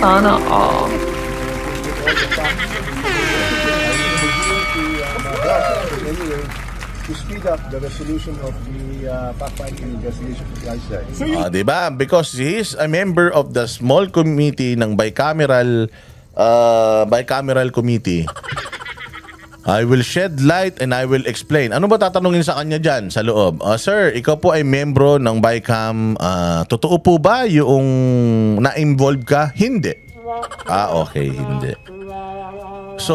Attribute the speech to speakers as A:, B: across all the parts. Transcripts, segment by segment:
A: Sana all.
B: To speed up the resolution of the fact-finding investigation of the ICI.
C: Diba? Because he is a member of the small committee ng bicameral committee. I will shed light and I will explain. Ano ba tatanungin sa kanya dyan sa loob? Sir, ikaw po ay membro ng BICAM. Totoo po ba yung na-involve ka? Hindi. Okay, hindi. So,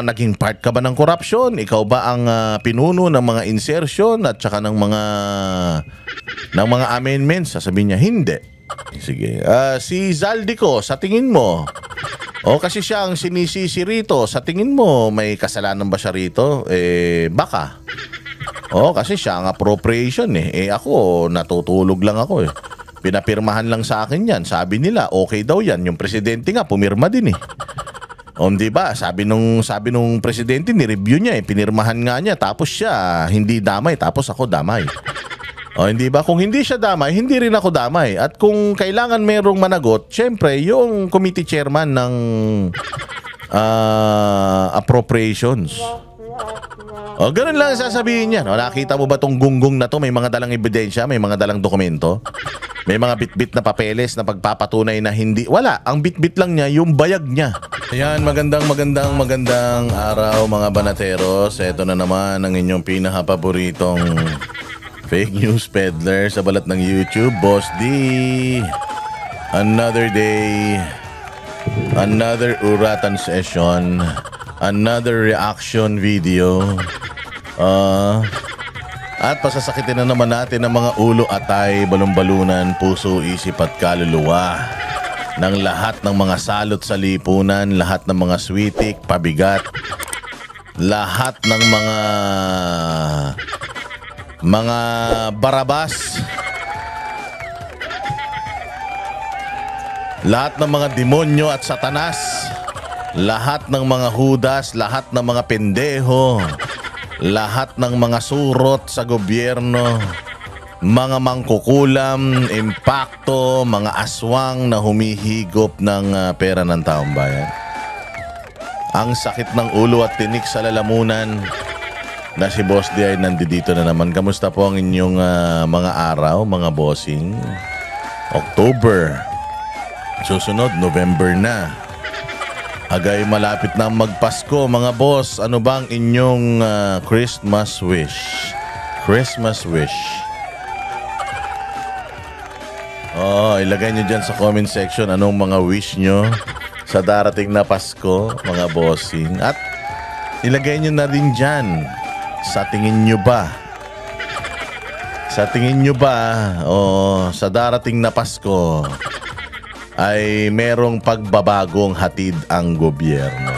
C: naging part ka ba ng corruption? Ikaw ba ang pinuno ng mga insertion at saka ng mga amendments? Sasabihin niya, hindi. Sige. Si Zaldico, sa tingin mo, kasi siya ang sinisisi rito, sa tingin mo, may kasalanan ba siya rito? Baka. Kasi siya ang appropriation ako, natutulog lang ako Pinapirmahan lang sa akin yan. Sabi nila, okay daw yan. Yung presidente nga, pumirma din di ba? Sabi nung presidente, ni-review niya pinirmahan nga niya. Tapos siya, hindi damay. Tapos ako damay. Hindi ba? Kung hindi siya damay, hindi rin ako damay. At kung kailangan merong managot, syempre, yung committee chairman ng appropriations. Ganun lang sasabihin niya. Nakita mo ba tong gunggong na to? May mga dalang ebidensya, may mga dalang dokumento. May mga bit-bit na papeles na pagpapatunay na hindi. Wala. Ang bit-bit lang niya, yung bayag niya. Ayan, magandang araw mga banateros. Ito na naman ang inyong pinaka-paboritong fake news peddler sa balat ng YouTube, Boss D. Another day, another uratan session, another reaction video. At pasasakitin na naman natin ang mga ulo, atay, balon-balunan, puso, isip at kaluluwa ng lahat ng mga salot sa lipunan, lahat ng mga switik, pabigat, lahat ng mga barabas, lahat ng mga demonyo at satanas, lahat ng mga hudas, lahat ng mga pendeho, lahat ng mga surot sa gobyerno, mga mangkukulam, impakto, mga aswang na humihigop ng pera ng taong bayan. Ang sakit ng ulo at tinik sa lalamunan na si Boss D ay nandito na naman. Kamusta po ang inyong mga araw, mga bossing? October. Susunod, November na. Agay malapit na magpasko, mga boss. Ano bang inyong Christmas wish? Christmas wish. Ilagay nyo dyan sa comment section anong mga wish nyo sa darating na Pasko, mga bossing. At ilagay nyo na rin dyan, sa tingin nyo ba? Sa tingin nyo ba, sa darating na Pasko, ay merong pagbabagong hatid ang gobyerno?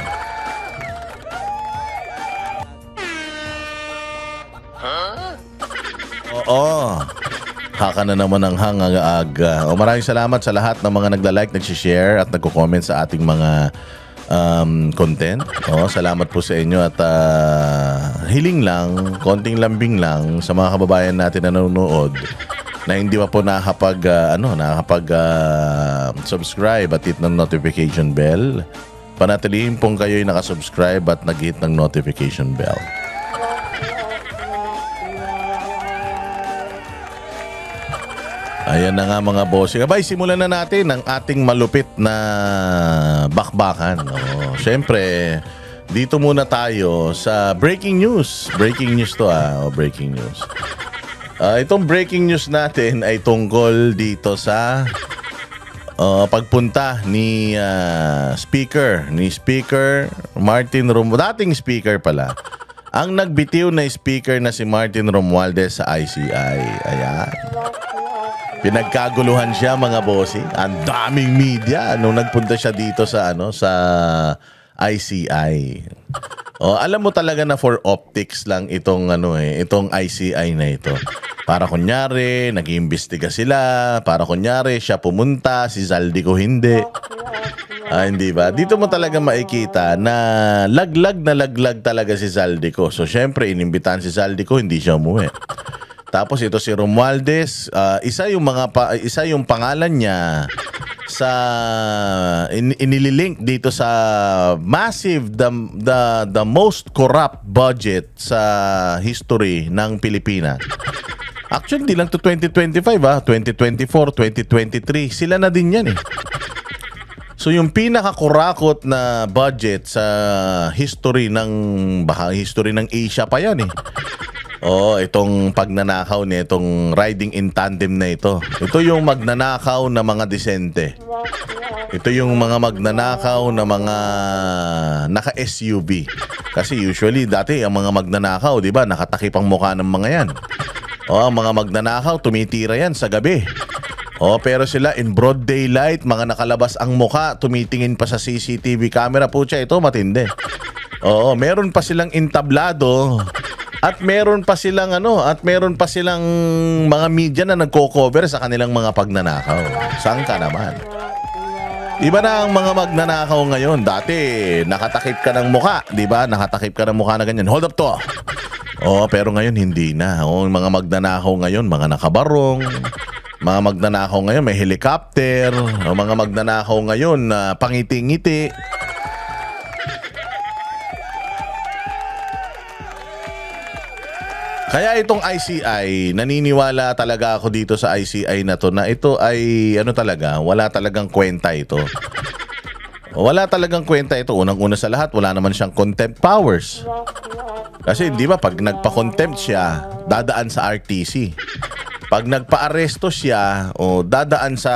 C: Haka na naman ang hang-aga. Maraming salamat sa lahat ng mga nagla-like, nag-share at nagko-comment sa ating mga content. Salamat po sa inyo at hiling lang, konting lambing lang sa mga kababayan natin na nanonood na hindi pa po subscribe at hit ng notification bell. Panatilihin pong kayo'y nakasubscribe at nag-hit ng notification bell. Ayan na nga mga bossing. Abay, simulan na natin ang ating malupit na bakbakan. Siyempre, dito muna tayo sa breaking news. Breaking news to breaking news. Itong breaking news natin ay tungkol dito sa pagpunta ni Speaker Martin Romualdez, dating Speaker pala. Ang nagbitiw na Speaker na si Martin Romualdez sa ICI. Ayan. Pinagkaguluhan siya mga bossing. Ang daming media nung nagpunta siya dito sa ICI. Alam mo talaga na for optics lang itong itong ICI na ito. Para kunyari nag-iimbestiga sila, para kunyari siya pumunta, si Zaldico hindi. Hindi ba? Dito mo talaga makikita na laglag talaga si Zaldico. So syempre inimbitahan si Zaldico, hindi siya umuwi. Tapos ito si Romualdez, isa yung pangalan niya sa inililink dito sa massive the most corrupt budget sa history ng Pilipinas. Actually, hindi lang to 2025 2024, 2023, sila na din yan eh. So yung pinakakurakot na budget sa history ng Asia pa yan eh. Itong pagnanakaw itong riding in tandem na ito. Ito yung magnanakaw na mga disente. Ito yung mga magnanakaw na mga naka-SUV. Kasi usually dati ang mga magnanakaw, di ba, nakatakip ang mukha ng mga yan. Ang mga magnanakaw, tumitira yan sa gabi. Pero sila in broad daylight, mga nakalabas ang mukha, tumitingin pa sa CCTV camera. Pucha, ito matindi. Meron pa silang entablado. At meron pa silang mga media na nagko-cover sa kanilang mga pagnanakaw. Saan ka naman? Iba na ang mga magnanakaw ngayon. Dati nakatakip ka ng mukha, 'di ba? Nakatakip ka ng mukha na ganyan. Hold up to. Pero ngayon hindi na. Mga magnanakaw ngayon, mga nakabarong. Mga magnanakaw ngayon may helicopter. Mga magnanakaw ngayon pangiti-ngiti. Kaya itong ICI, naniniwala talaga ako dito sa ICI na to na ito ay wala talagang kwenta ito. Wala talagang kwenta ito. Unang-una sa lahat, wala naman siyang contempt powers. Kasi di ba pag nagpa-contempt siya, dadaan sa RTC. Pag nagpa-aresto siya, dadaan sa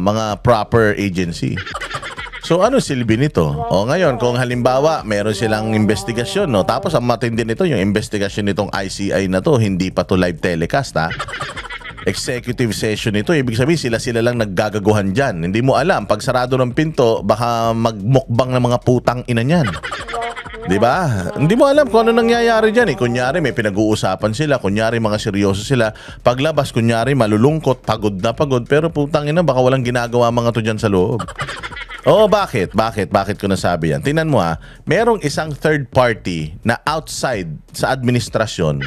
C: mga proper agency. So ano silbi nito? Ngayon kung halimbawa meron silang investigasyon, tapos ang matindi nito yung investigasyon nitong ICI na to, hindi pa to live telecast executive session ito, ibig sabihin sila lang naggagaguhan dyan. Hindi mo alam, pag sarado ng pinto, baka magmukbang ng mga putang ina niyan. Diba? Hindi mo alam kung ano nangyayari dyan eh. Kunyari may pinag-uusapan sila, kunyari mga seryoso sila. Paglabas, kunyari malulungkot, pagod na pagod, pero putang ina, baka walang ginagawa mga to dyan sa loob. Bakit? Bakit ko nasabi yan? Tingnan mo merong isang third party na outside sa administrasyon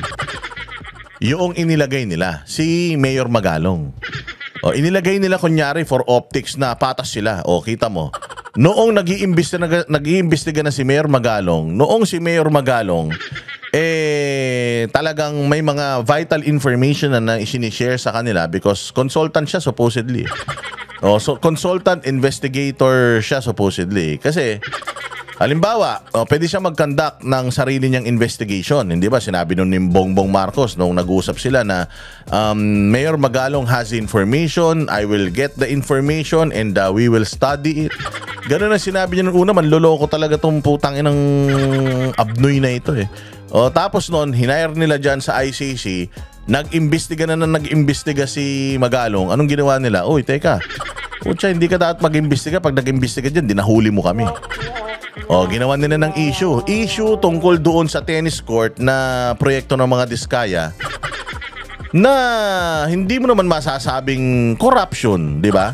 C: yung inilagay nila, si Mayor Magalong. Inilagay nila kunyari for optics na patas sila. Kita mo. Noong nag-iimbestiga na si Mayor Magalong, talagang may mga vital information na isinishare sa kanila because consultant siya supposedly. So consultant investigator siya supposedly. Kasi halimbawa, pwede siya mag-conduct ng sarili niyang investigation. Hindi ba? Sinabi nun ni Bongbong Marcos nung nag-uusap sila na Mayor Magalong has information, I will get the information and we will study it. Ganun ang sinabi niya nung una, manloloko talaga tong putang inang abnoy na ito eh. Tapos nun, hinire nila dyan sa ICC, nag-imbestiga si Magalong. Anong ginawa nila? Teka, hindi ka dapat mag-imbestiga. Pag nag-imbestiga dyan, dinahuli mo kami. Ginawa nila ng issue tungkol doon sa tennis court na proyekto ng mga Diskaya na hindi mo naman masasabing corruption, di ba?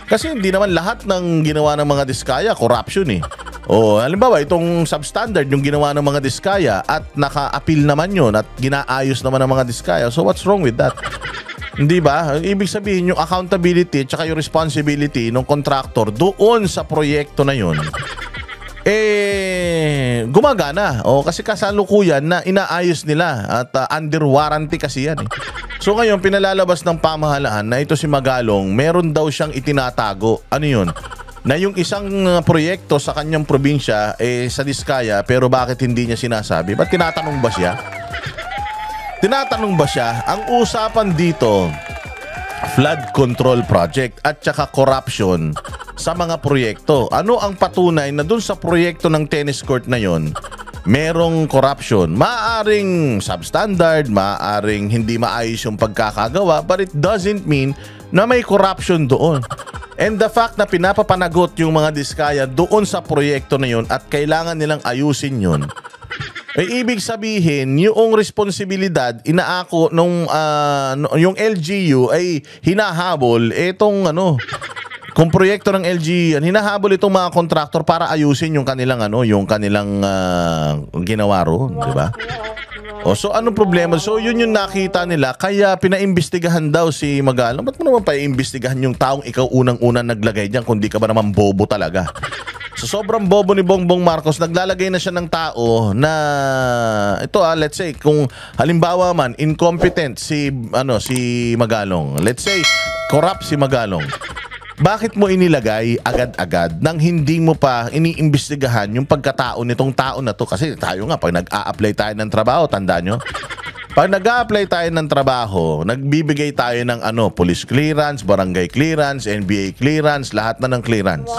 C: Kasi hindi naman lahat ng ginawa ng mga Diskaya corruption eh. Halimbawa, itong substandard yung ginawa ng mga Diskaya at naka-appeal naman yun at ginaayos naman ng mga Diskaya. So what's wrong with that? Hindi ba? Ibig sabihin yung accountability at saka yung responsibility ng contractor doon sa proyekto na yun gumagana. Kasi kasalukuyan na inaayos nila at under warranty kasi yan eh. So ngayon pinalalabas ng pamahalaan na ito si Magalong, meron daw siyang itinatago. Ano yun? Na yung isang proyekto sa kanyang probinsya sa Diskaya, pero bakit hindi niya sinasabi? Ba't tinatanong ba siya? Ang usapan dito, flood control project at saka corruption sa mga proyekto. Ano ang patunay na dun sa proyekto ng tennis court na yon merong corruption? Maaring substandard, maaring hindi maayos yung pagkakagawa, but it doesn't mean na may corruption doon. And the fact na pinapapanagot yung mga Diskaya doon sa proyekto na yon at kailangan nilang ayusin yun, ibig sabihin, yung responsibilidad inaako nung yung LGU ay hinahabol kung proyekto ng LGU, hinahabol itong mga contractor para ayusin yung kanilang ginawa roon, di ba? O so anong problema? So yun yung nakita nila kaya pinaimbestigahan daw si Magalong. Ba't mo naman paimbestigahan yung taong ikaw unang-una naglagay diyan kung di ka ba naman bobo talaga? So sobrang bobo ni Bongbong Marcos, naglalagay na siya ng tao na ito let's say kung halimbawa man incompetent si Magalong. Let's say corrupt si Magalong. Bakit mo inilagay agad-agad nang hindi mo pa iniimbestigahan yung pagkatao nitong tao na to? Kasi tayo nga, pag nag-a-apply tayo ng trabaho, tandaan nyo? Pag nag-a-apply tayo ng trabaho, nagbibigay tayo ng police clearance, barangay clearance, NBA clearance, lahat na ng clearance.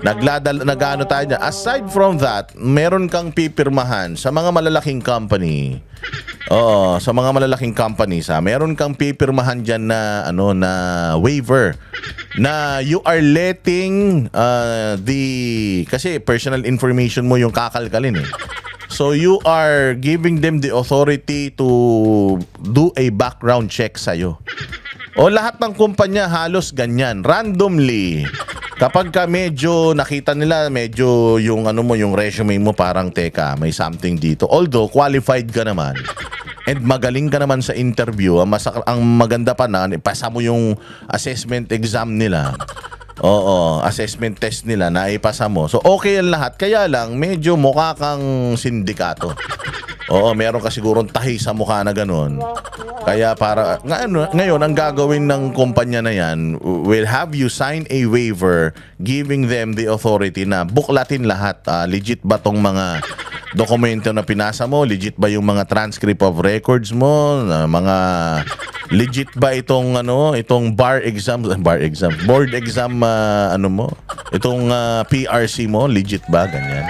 C: Nag-ano tayo dyan. Aside from that, meron kang pipirmahan sa mga malalaking company. Oo, sa mga malalaking companies, meron kang pipirmahan dyan na na waiver na you are letting kasi personal information mo yung kakalkalin eh. So you are giving them the authority to do a background check sa'yo. O lahat ng kumpanya halos ganyan, randomly. Kapag ka medyo nakita nila medyo yung yung resume mo parang teka, may something dito. Although qualified ka naman and magaling ka naman sa interview, ang maganda pa na ipasa mo yung assessment exam nila. Oo, assessment test nila na ipasa mo. So okay yan lahat. Kaya lang medyo mukha kang sindikato. Oo, meron ka sigurong tahi sa mukha na ganun. Kaya para ngayon ang gagawin ng kumpanya na yan will have you sign a waiver giving them the authority na buklatin lahat. Legit ba tong mga dokumento na pinasa mo? Legit ba yung mga transcript of records mo? Mga legit ba itong board exam mo? Itong PRC mo, legit ba ganyan?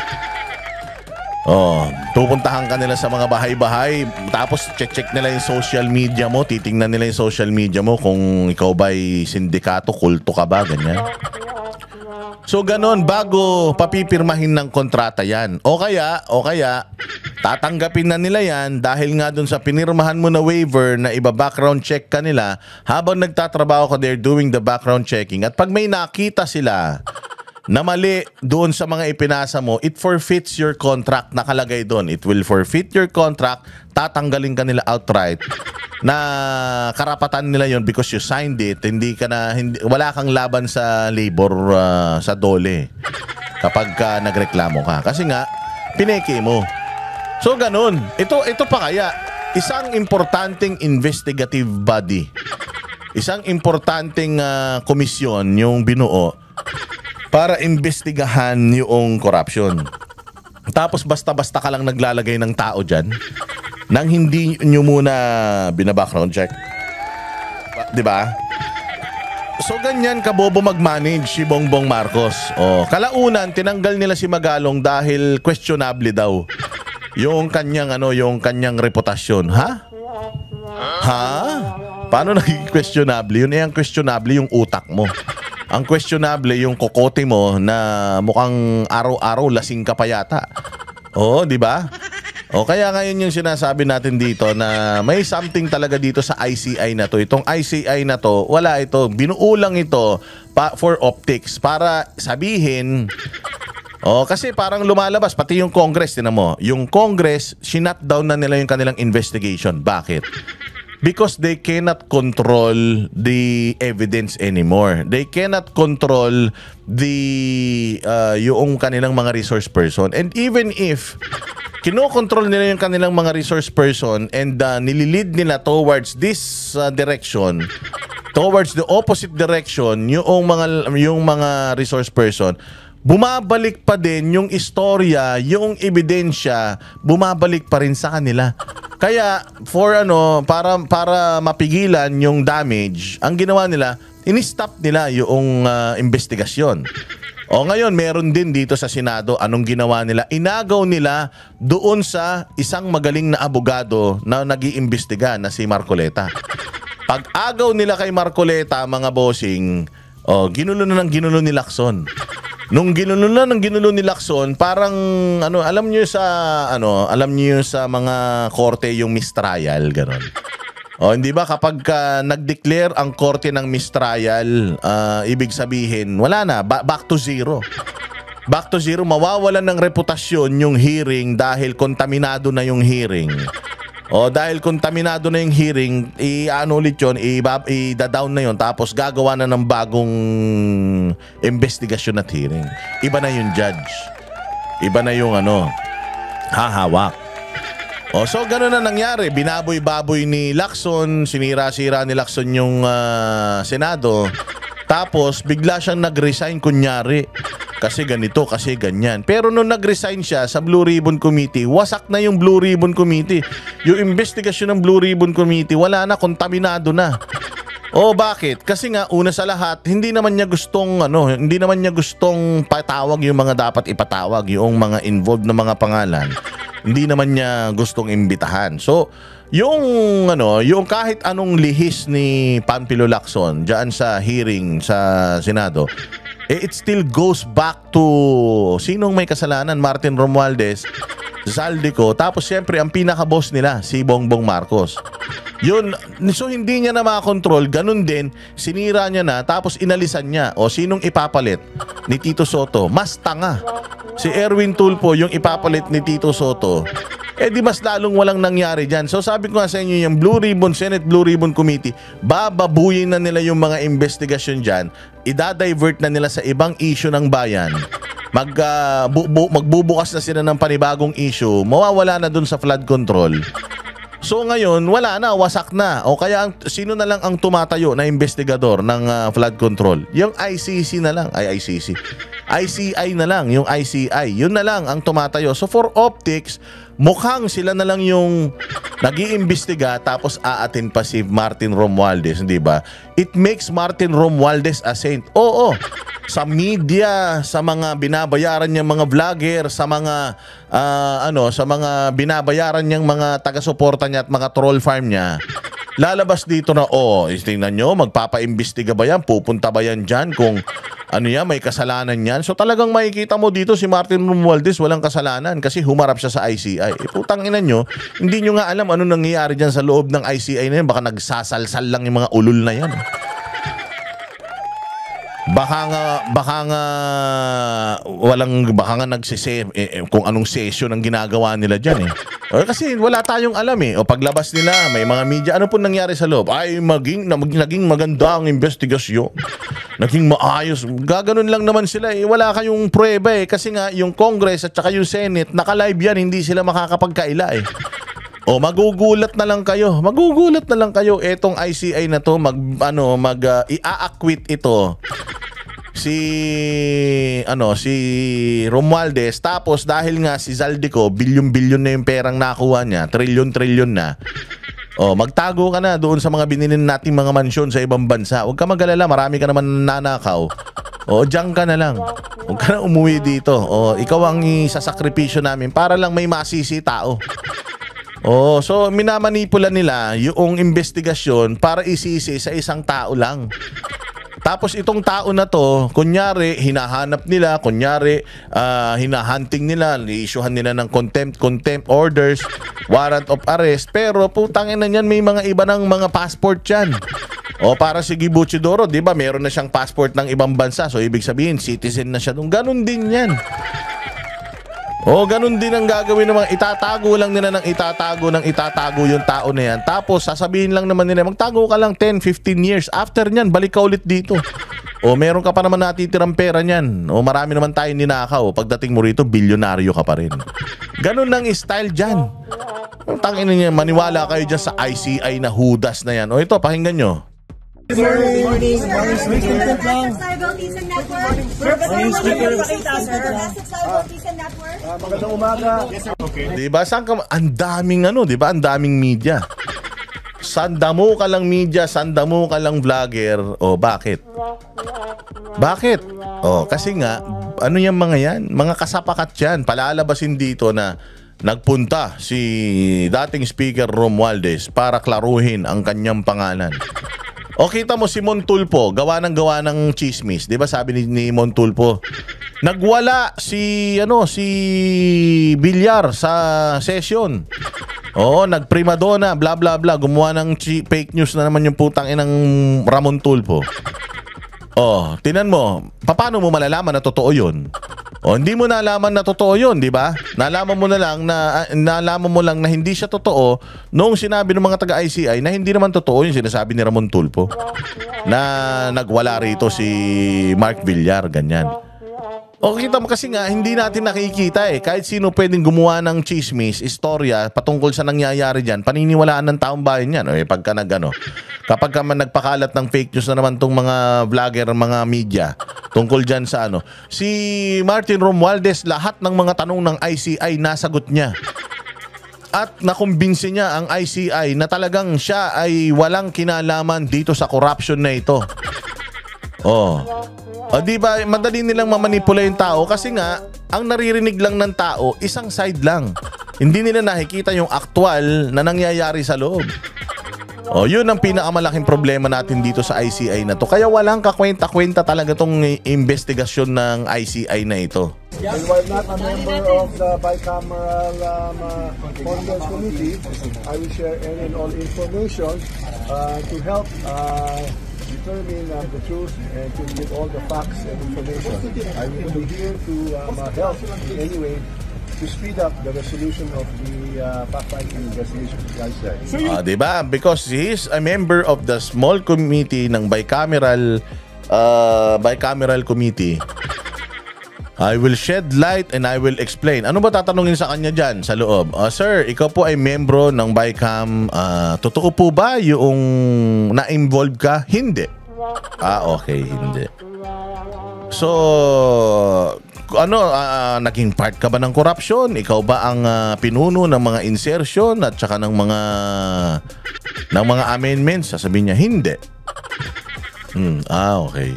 C: Oh, pupuntahan ka nila sa mga bahay-bahay, tapos check nila yung social media mo, titingnan nila yung social media mo kung ikaw ba'y sindikato, kulto ka ba, ganyan. So ganon, bago papipirmahin ng kontrata yan. O kaya, tatanggapin na nila yan dahil nga dun sa pinirmahan mo na waiver na iba-background check ka nila, habang nagtatrabaho ka, they're doing the background checking. At pag may nakita sila na mali doon sa mga ipinasa mo, it forfeits your contract. Nakalagay doon, it will forfeit your contract. Tatanggalin ka nila outright. Na karapatan nila yon because you signed it. Wala kang laban sa labor, sa dole kapag nagreklamo ka. Kasi nga, pineke mo. So ganun. Ito pa kaya, isang importanteng investigative body, isang importanteng komisyon yung binuo para imbestigahan yung corruption. Tapos basta-basta ka lang naglalagay ng tao dyan nang hindi nyo muna bina-background check. Diba? So ganyan kabobo mag-manage si Bongbong Marcos. Kalaunan, tinanggal nila si Magalong dahil questionable daw yung kanyang reputasyon. Ha? Paano naging questionable? Yun ang questionable yung utak mo. Ang questionable yung kokote mo na mukhang araw-araw lasing ka pa yata. Di ba? Kaya ngayon yung sinasabi natin dito na may something talaga dito sa ICI na to. Itong ICI na to, wala ito. Binuo lang ito for optics. Para sabihin, kasi parang lumalabas, pati yung Congress, tinan mo. Yung Congress, sinut down na nila yung kanilang investigation. Bakit? Because they cannot control the evidence anymore. They cannot control yung kanilang mga resource person. And even if kinokontrol nila yung kanilang mga resource person and nililid nila towards this direction, towards the opposite direction, yung mga resource person, bumabalik pa din yung istorya, yung ebidensya, bumabalik pa rin sa kanila. Kaya para mapigilan yung damage, ang ginawa nila, ini-stop nila yung investigasyon. Ngayon meron din dito sa Senado, anong ginawa nila? Inagaw nila doon sa isang magaling na abogado na nag-iimbestiga na si Marcoleta. Pag-agaw nila kay Marcoleta, mga bossing, ginulo na ng ginulo ni Lacson. Nung ginulo ni Lacson, parang alam niyo sa mga korte yung mistrial ganon. Hindi ba kapag nag-declare ang korte ng mistrial, ibig sabihin wala na, back to zero. Back to zero, mawawalan ng reputasyon yung hearing dahil kontaminado na yung hearing. O dahil kontaminado na yung hearing, i-ano ulit yun, i-down na yun, tapos gagawa na ng bagong investigasyon at hearing. Iba na yung judge. Iba na yung hahawak. O so gano'n na nangyari. Binaboy-baboy ni Lacson, sinira-sira ni Lacson yung Senado. Tapos bigla siyang nag-resign kunyari. Kasi ganito, kasi ganyan. Pero nung nag-resign siya sa Blue Ribbon Committee, wasak na yung Blue Ribbon Committee. Yung investigasyon ng Blue Ribbon Committee, wala na, kontaminado na. O bakit? Kasi nga una sa lahat, hindi naman niya gustong patawag yung mga dapat ipatawag, yung mga involved na mga pangalan. Hindi naman niya gustong imbitahan. So, yung kahit anong lihis ni Panfilo Lacson diyan sa hearing sa Senado, it still goes back to sinong may kasalanan, Martin Romualdez, Zaldico, tapos siyempre ang pinaka-boss nila, si Bongbong Marcos. Yun, so hindi niya na makakontrol, ganun din, sinira niya na, tapos inalisan niya. O sinong ipapalit ni Tito Soto? Mas tanga. Si Erwin Tulfo yung ipapalit ni Tito Soto. Di mas lalong walang nangyari dyan. So sabi ko nga sa inyo, yung Senate Blue Ribbon Committee, bababuyin na nila yung mga investigasyon dyan, idadivert na nila sa ibang issue ng bayan, magbubukas na sila ng panibagong issue, mawawala na dun sa flood control. So ngayon, wala na, wasak na. O kaya sino na lang ang tumatayo na investigador ng flood control? Yung ICC na lang, ICI na lang, yung ICI. Yun na lang ang tumatayo. So for optics, mukhang sila na lang yung nag-iimbestiga tapos aatin pa si Martin Romualdez, di ba? It makes Martin Romualdez a saint. Oo. Sa media, sa mga binabayaran niyang mga vlogger, sa mga sa mga binabayaran niyang mga taga-suporta niya at mga troll farm niya, lalabas dito na, tingnan nyo, magpapaimbestiga ba yan? Pupunta ba yan dyan? Kung may kasalanan yan? So talagang makikita mo dito si Martin Romualdez walang kasalanan kasi humarap siya sa ICI. Putang ina nyo, hindi nyo nga alam ano nangyayari dyan sa loob ng ICI na yan. Baka nagsasalsal lang yung mga ulol na yan. Baka nga kung anong session ang ginagawa nila dyan kasi wala tayong alam O paglabas nila, may mga media, ano po nangyari sa loob? Ay, naging maganda ang investigasyon. Naging maayos. Gaganon lang naman sila Wala kayong prueba kasi nga yung Congress at saka yung Senate, naka-live yan, hindi sila makakapagkaila magugulat na lang kayo. Magugulat na lang kayo. Etong ICI na to, i-acquit ito si Romualdez, tapos dahil nga si Zaldico, bilyon-bilyon na yung perang nakuha niya, trilyon-trilyon na. Magtago ka na doon sa mga binili nating mga mansyon sa ibang bansa. Huwag ka mag-alala, marami ka naman nanakaw. Diyan ka na lang. Huwag ka na umuwi dito. Ikaw ang isasakripisyo namin para lang may masisi tao. So minamanipula nila yung investigasyon para isisi sa isang tao lang. Tapos itong tao na to, kunyari hinahanap nila, kunyari hinahunting nila, i-issuehan nila ng contempt orders, warrant of arrest, pero putangin na niyan, may mga iba ng mga passport yan. Para si Gibuchidoro, di ba, meron na siyang passport ng ibang bansa, so ibig sabihin citizen na siya. Ganun din yan. Ganun din ang gagawin naman. Itatago lang nila ng itatago yung tao na yan. Tapos sasabihin lang naman nila, magtago ka lang 10, 15 years. After nyan, balik ka ulit dito. Meron ka pa naman natitirang pera nyan. Marami naman tayong ninakaw. Pagdating mo rito, bilyonaryo ka pa rin. Ganun ang style dyan. Tangin niya, maniwala kayo dyan sa ICI na hudas na yan. Ito, pakinggan nyo.
A: Good morning.
B: Magandang umaga.
C: Diba? Ang daming diba? Ang daming media. Sanda mo ka lang media, sanda mo ka lang vlogger. Bakit? Bakit? Kasi nga, yung mga yan? Mga kasapakat yan. Palalabasin dito na nagpunta si dating Speaker Romualdez para klaruhin ang kanyang pangalan. Kita mo si Montulfo, gawa ng chismis, 'di ba? Sabi ni Montulfo, nagwala si Villar sa session. Nagprimadona, bla bla bla, gumawa ng fake news na naman yung putang inang Ramon Tulfo. Tinan mo, paano mo malalaman na totoo 'yun? O hindi mo nalaman na totoo 'yun, di ba? Nalaman mo lang na hindi siya totoo noong sinabi ng mga taga-ICI na hindi naman totoo 'yung sinasabi ni Ramon Tulfo na nagwala rito si Mark Villar, ganyan. O kita mo kasi nga hindi natin nakikita kahit sino pwedeng gumawa ng chismis, istorya patungkol sa nangyayari diyan, paniniwalaan ng taong bayan 'yan. Pagka kapag ka man nagpakalat ng fake news na naman tong mga vlogger, mga media tungkol dyan sa si Martin Romualdez, lahat ng mga tanong ng ICI nasagot niya. At nakumbinsi niya ang ICI na talagang siya ay walang kinalaman dito sa corruption na ito. O di ba madali nilang mamanipula yung tao kasi nga ang naririnig lang ng tao isang side lang. Hindi nila nakikita yung actual na nangyayari sa loob. Yun ang pinakamalaking problema natin dito sa ICI na to. Kaya walang kakwenta-kwenta talaga tong investigasyon ng ICI na ito.
B: And while not a member of the bicameral Conference Committee, I will share any and all information to help determine the truth and to give all the facts and information. I will be here to help in any way to speed up the resolution of the fact-finding investigation of the ICI.
C: Diba? Because he is a member of the small committee ng bicameral committee. I will shed light and I will explain. Ano ba tatanungin sa kanya dyan sa loob? Sir, ikaw po ay membro ng BICAM. Totoo po ba yung na-involve ka? Hindi. Okay, hindi. So, naging part ka ba ng corruption? Ikaw ba ang pinuno ng mga insertion at saka ng mga amendments? Sasabihin niya, hindi. Okay.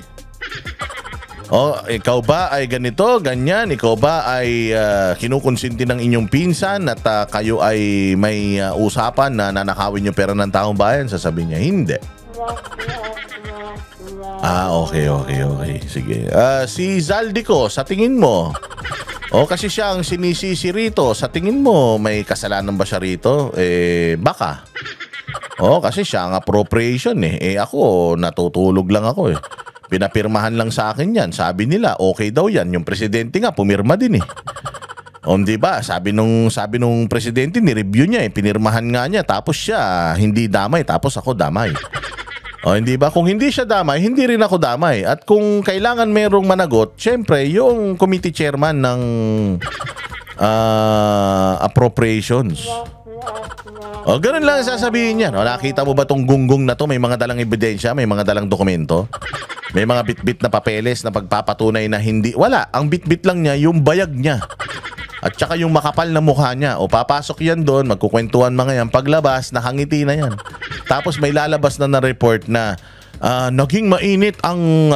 C: Ikaw ba ay ganito, ganyan? Ikaw ba ay kinukonsinti ng inyong pinsan at kayo ay may usapan na nanakawin yung pera ng taong bayan? Sasabihin niya, hindi. Okay. Sige. Si Zaldico, sa tingin mo? Kasi siya ang sinisisi rito. Sa tingin mo, may kasalanan ba siya rito? Baka. Kasi siya ang appropriation Ako, natutulog lang ako Pinapirmahan lang sa akin yan. Sabi nila, okay daw yan. Yung presidente nga, pumirma din di ba? Sabi nung presidente, ni-review niya pinirmahan nga niya. Tapos siya, hindi damay. Tapos ako damay. Hindi ba? Kung hindi siya damay, hindi rin ako damay. At kung kailangan merong managot, syempre, yung committee chairman ng appropriations. Ganun lang sasabihin niya. Nakita mo ba tong gunggong na to? May mga dalang ebidensya, may mga dalang dokumento. May mga bit-bit na papeles na pagpapatunay na hindi. Wala. Ang bit-bit lang niya, yung bayag niya. At saka yung makapal na mukha niya. Papasok yan doon, magkukwentuhan mga yan. Paglabas, nakangiti na yan. Tapos may lalabas na report na naging mainit ang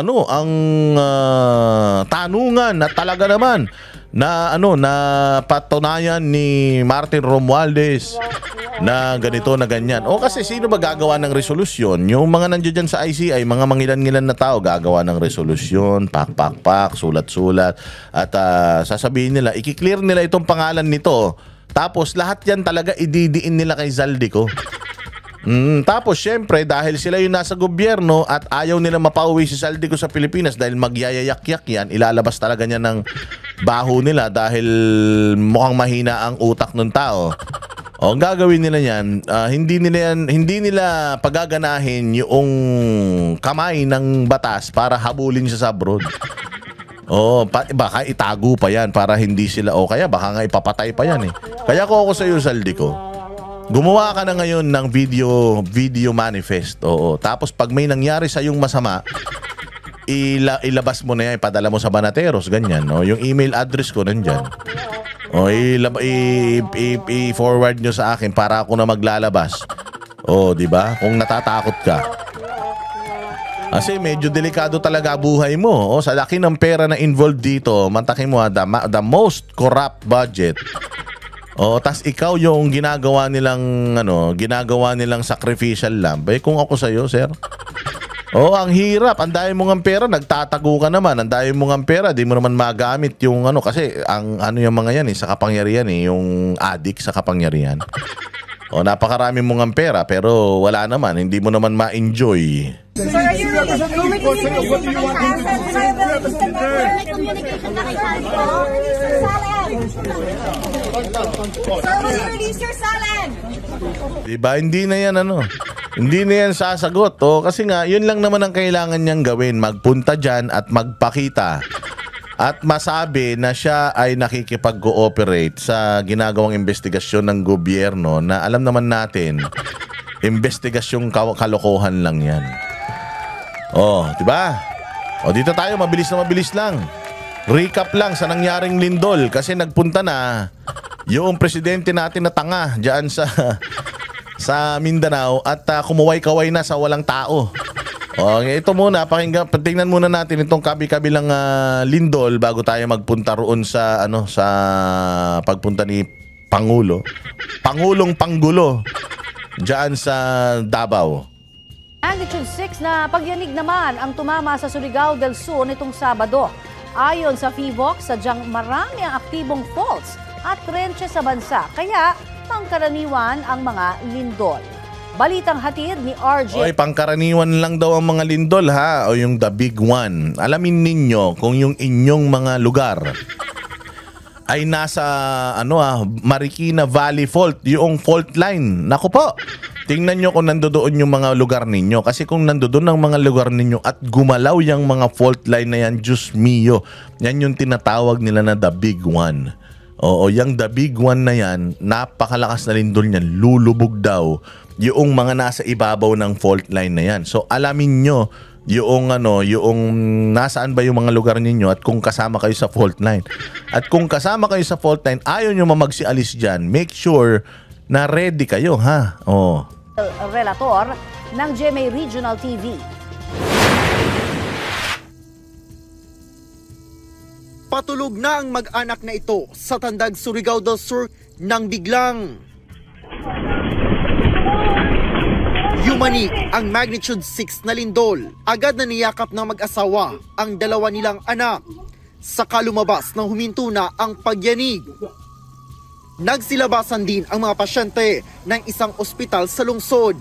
C: tanungan na talaga naman na patunayan ni Martin Romualdez na ganito na ganyan. Kasi sino ba gagawa ng resolusyon? Yung mga nandiyan dyan sa ICI, mga mangilan-ngilan na tao gagawa ng resolusyon, pak, sulat-sulat at sasabihin nila, i-clear nila itong pangalan nito. Tapos lahat yan talaga ididiin nila kay Zaldico. Tapos syempre dahil sila yung nasa gobyerno at ayaw nila mapauwi si Zaldico sa Pilipinas dahil magyayayak-yak yan, ilalabas talaga niya ng baho nila dahil mukhang mahina ang utak ng tao. Ang gagawin nila yan, hindi nila pagaganahin yung kamay ng batas para habulin siya sa abroad. Baka itago pa yan para hindi sila kaya baka nga ipapatay pa yan Kaya ako sa iyo, Zaldico, gumawa ka na ngayon ng video manifest. Tapos pag may nangyari sa yung masama, ilabas mo na yan, ipadala mo sa Banateros, ganyan. Yung email address ko nandyan. I-forward nyo sa akin para ako na maglalabas. Di ba? Kung natatakot ka. Kasi medyo delikado talaga buhay mo. Sa laki ng pera na involved dito, mantakin mo the most corrupt budget. Tas ikaw yung ginagawa nilang sacrificial lamb. Kung ako sa iyo, sir. Ang hirap. Ang dami mong ang pera, nagtatago ka naman. Ang dami mong ang pera, di mo naman magamit yung kasi ang yung mga yan sa kapangyarihan yung addict sa kapangyarihan. Napakarami mong ang pera pero wala naman, hindi mo naman ma-enjoy.
A: Sir, are you really going to
D: may communication na kay Marco. Sir Salen! Sir, will you release your Salen?
C: Diba? Hindi na yan Hindi na yan sasagot. Kasi nga, yun lang naman ang kailangan niyang gawin. Magpunta dyan at magpakita. At masabi na siya ay nakikipag-cooperate sa ginagawang investigasyon ng gobyerno na alam naman natin, investigasyong kalokohan lang yan. Diba? Dito tayo, mabilis na mabilis lang. Recap lang sa nangyaring lindol kasi nagpunta na yung presidente natin na tanga dyan sa Mindanao at kumuway-kaway na sa walang tao. Ito muna, tingnan muna natin itong kabi-kabilang lindol bago tayo magpunta roon sa sa pagpunta ni Pangulong Panggulo diyan sa Davao.
E: Magnitude 6 na pagyanig naman ang tumama sa Surigao del Sur nitong Sabado. Ayon sa FIVOC, sadyang marami ang aktibong faults at trenche sa bansa, kaya pangkaraniwan ang mga lindol. Balitang hatid ni RJ.
C: Pangkaraniwan lang daw ang mga lindol o yung the big one. Alamin ninyo kung yung inyong mga lugar ay nasa Marikina Valley Fault, yung fault line. Naku po, tingnan nyo kung nandoon yung mga lugar ninyo. Kasi kung nandoon ang mga lugar ninyo at gumalaw yung mga fault line na yan, Diyos mio, yan yung tinatawag nila na the big one. Yung the big one na yan, napakalakas na lindol niyan, lulubog daw yung mga nasa ibabaw ng fault line na yan. So alamin nyo yung nasaan ba yung mga lugar ninyo at kung kasama kayo sa fault line. At kung kasama kayo sa fault line, ayaw nyo mamagsialis dyan, make sure na ready kayo
E: Relator ng GMA Regional TV.
A: Patulog na ang mag-anak na ito sa Tandag, Surigao del Sur nang biglang yumanig ang magnitude 6 na lindol. Agad na niyakap ng mag-asawa ang dalawa nilang anak. Saka lumabas nang huminto na ang pagyanig. Nagsilabasan din ang mga pasyente ng isang ospital sa lungsod.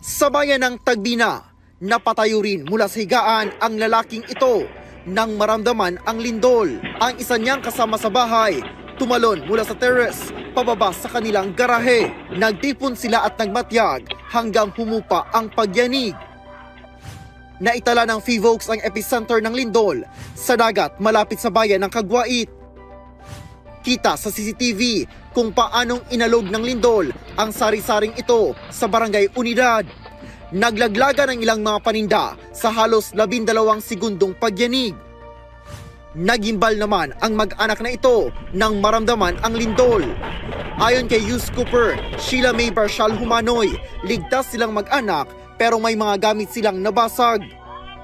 A: Sa bayan ng Tagbina, napatayo rin mula sa higaan ang lalaking ito nang maramdaman ang lindol. Ang isa niyang kasama sa bahay tumalon mula sa terrace pababa sa kanilang garahe. Nagtipon sila at nagmatyag hanggang humupa ang pagyanig. Naitala ng FIVOC ang epicenter ng lindol sa dagat malapit sa bayan ng Kagwait. Kita sa CCTV kung paanong inalog ng lindol ang sari-saring ito sa Barangay Unidad. Naglaglaga ng ilang mga paninda sa halos 12 segundong pagyanig. Nagimbal naman ang mag-anak na ito nang maramdaman ang lindol. Ayon kay Yus Cooper, Sheila May Barshal Humanoy, ligtas silang mag-anak pero may mga gamit silang nabasag.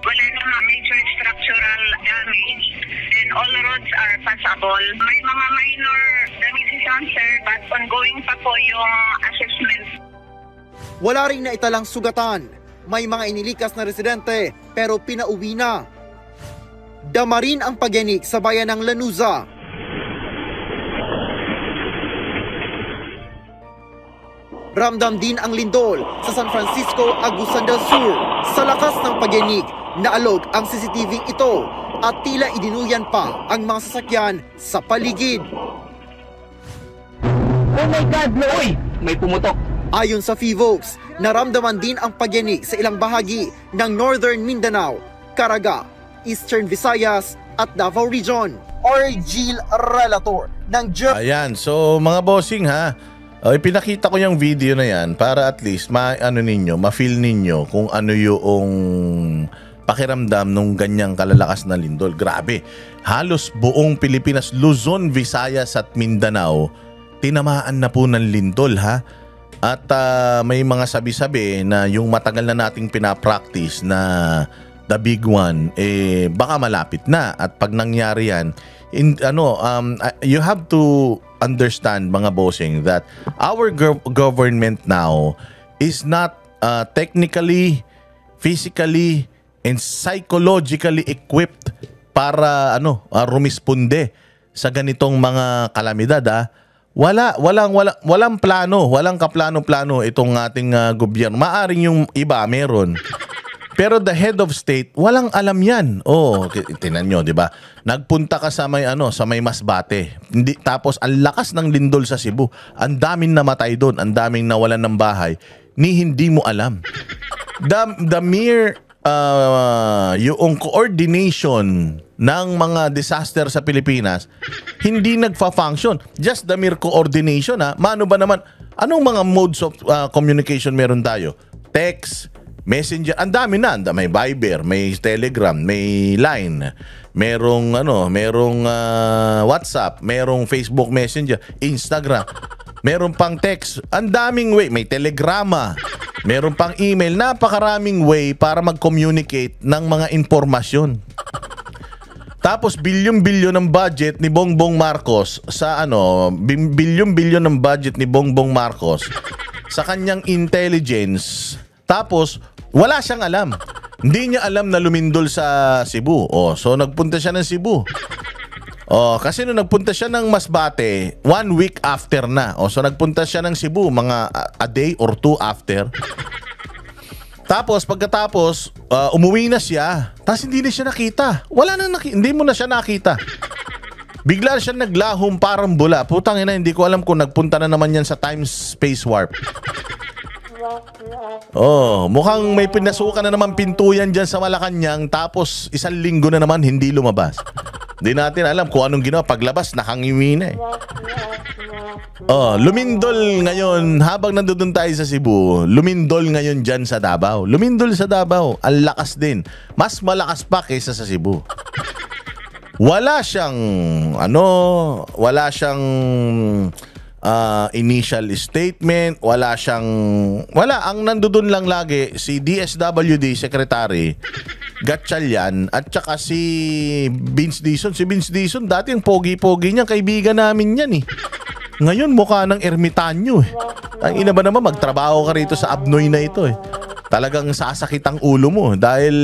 F: Wala namang major structural damage and all roads are passable. May mga minor damages sir but ongoing pa po yung assessment.
A: Wala ring naitalang sugatan. May mga inilikas na residente pero pinauwi na. Dama rin ang pagyanig sa bayan ng Lanuza. Ramdam din ang lindol sa San Francisco, Agusan del Sur. Sa lakas ng pagyanig, naalog ang CCTV ito at tila idinuyan pa ang mga sasakyan sa paligid.
G: Oh my God, no! Uy! May pumutok.
A: Ayon sa FIVOC, naramdaman din ang pagyanig sa ilang bahagi ng Northern Mindanao, Caraga, Eastern Visayas at Davao Region. RJ Relator ng
C: Ayan, so mga bossing ipinakita ko yung video na yan para at least ma-feel ninyo kung ano yung pakiramdam nung ganyang kalalakas na lindol. Grabe, halos buong Pilipinas, Luzon, Visayas at Mindanao tinamaan na po ng lindol At may mga sabi-sabi na yung matagal na nating pinapractice na the big one, baka malapit na. At pag nangyari yan, you have to understand mga bossing that our government now is not technically, physically, and psychologically equipped para rumisponde sa ganitong mga kalamidad. Walang plano, walang kaplano-plano itong ating gobyerno. Maaring yung iba meron. Pero the head of state, walang alam yan. Oh, tinan nyo, di ba? Nagpunta ka sa may, sa may Masbate. Tapos, ang lakas ng lindol sa Cebu. Ang daming namatay doon. Ang daming nawalan ng bahay. Hindi mo alam. The mere, yung coordination ng mga disaster sa Pilipinas, hindi nagfa-function. Just the mere coordination, ha? Mano ba naman, anong mga modes of communication meron tayo? Text, Messenger, ang dami na. May Viber, may Telegram, may Line, merong WhatsApp, merong Facebook Messenger, Instagram, meron pang text. Ang daming way. May telegrama, meron pang email. Napakaraming way para mag-communicate ng mga impormasyon. Tapos bilyon-bilyon ng budget ni Bongbong Marcos sa bilyon-bilyon ng budget ni Bongbong Marcos sa kanyang intelligence. Tapos wala siyang alam. Hindi niya alam na lumindol sa Cebu. So nagpunta siya ng Cebu. Kasi nung nagpunta siya ng Masbate, 1 week after na. So nagpunta siya ng Cebu, mga a day or 2 after. Tapos pagkatapos, umuwi na siya. Tapos hindi na siya nakita. Hindi mo na siya nakita. Bigla siya naglahom parang bula. Putang ina, hindi ko alam kung nagpunta na naman yan sa time-space warp. Mukhang may pinasukan na naman pintuyan dyan sa Malacanang, tapos 1 linggo na naman hindi lumabas. Hindi natin alam kung anong ginawa. Paglabas, nakangiwi na eh. Lumindol ngayon, habang nandoon tayo sa Cebu, lumindol ngayon dyan sa Davao. Lumindol sa Davao, ang lakas din. Mas malakas pa kaysa sa Cebu. Wala siyang initial statement, wala, ang nandoon lang lagi si DSWD Secretary Gatchalian at saka si Vince Dizon. Si Vince Dizon, dati ang pogi-pogi niya, kaibigan namin yan eh. Ngayon mukha ng ermitanyo eh. Ang ina ba naman, magtrabaho ka rito sa Abnoy na ito eh. Talagang sasakit ang ulo mo dahil